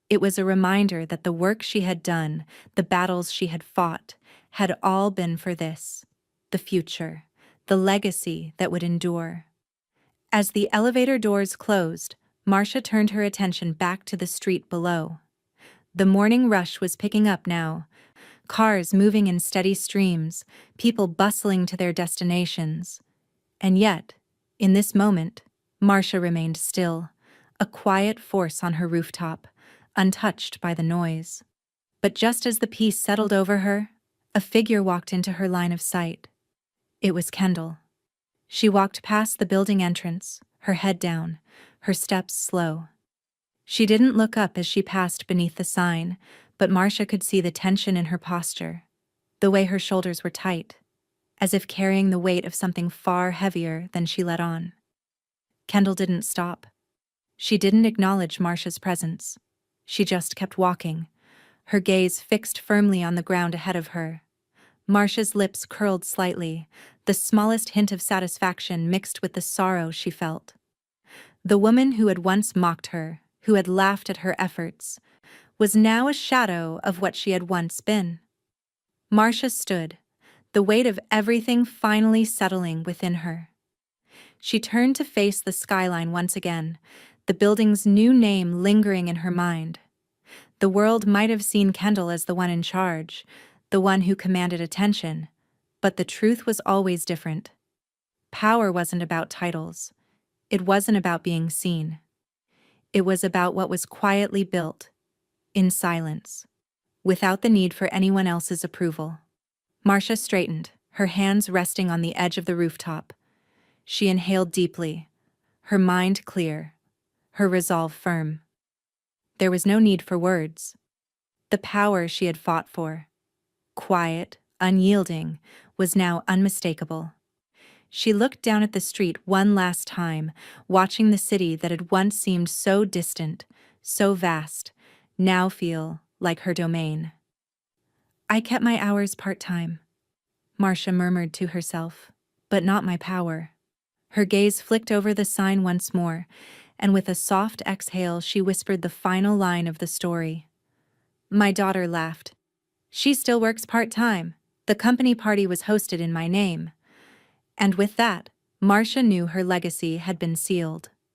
It was a reminder that the work she had done, the battles she had fought, had all been for this, the future, the legacy that would endure. As the elevator doors closed, Marcia turned her attention back to the street below. The morning rush was picking up now, cars moving in steady streams, people bustling to their destinations. And yet, in this moment, Marcia remained still, a quiet force on her rooftop, untouched by the noise. But just as the peace settled over her, a figure walked into her line of sight. It was Kendall. She walked past the building entrance, her head down, her steps slow. She didn't look up as she passed beneath the sign, but Marcia could see the tension in her posture, the way her shoulders were tight, as if carrying the weight of something far heavier than she let on. Kendall didn't stop. She didn't acknowledge Marcia's presence. She just kept walking, her gaze fixed firmly on the ground ahead of her. Marcia's lips curled slightly, the smallest hint of satisfaction mixed with the sorrow she felt. The woman who had once mocked her, who had laughed at her efforts, was now a shadow of what she had once been. Marcia stood, the weight of everything finally settling within her. She turned to face the skyline once again, the building's new name lingering in her mind. The world might have seen Kendall as the one in charge, the one who commanded attention, but the truth was always different. Power wasn't about titles. It wasn't about being seen. It was about what was quietly built, in silence, without the need for anyone else's approval. Marcia straightened, her hands resting on the edge of the rooftop. She inhaled deeply, her mind clear, her resolve firm. There was no need for words. The power she had fought for, quiet, unyielding, was now unmistakable. She looked down at the street one last time, watching the city that had once seemed so distant, so vast, now feel like her domain. "I kept my hours part-time," Marcia murmured to herself, "but not my power." Her gaze flicked over the sign once more, and with a soft exhale she whispered the final line of the story. My daughter laughed. "She still works part-time. The company party was hosted in my name." And with that, Marcia knew her legacy had been sealed.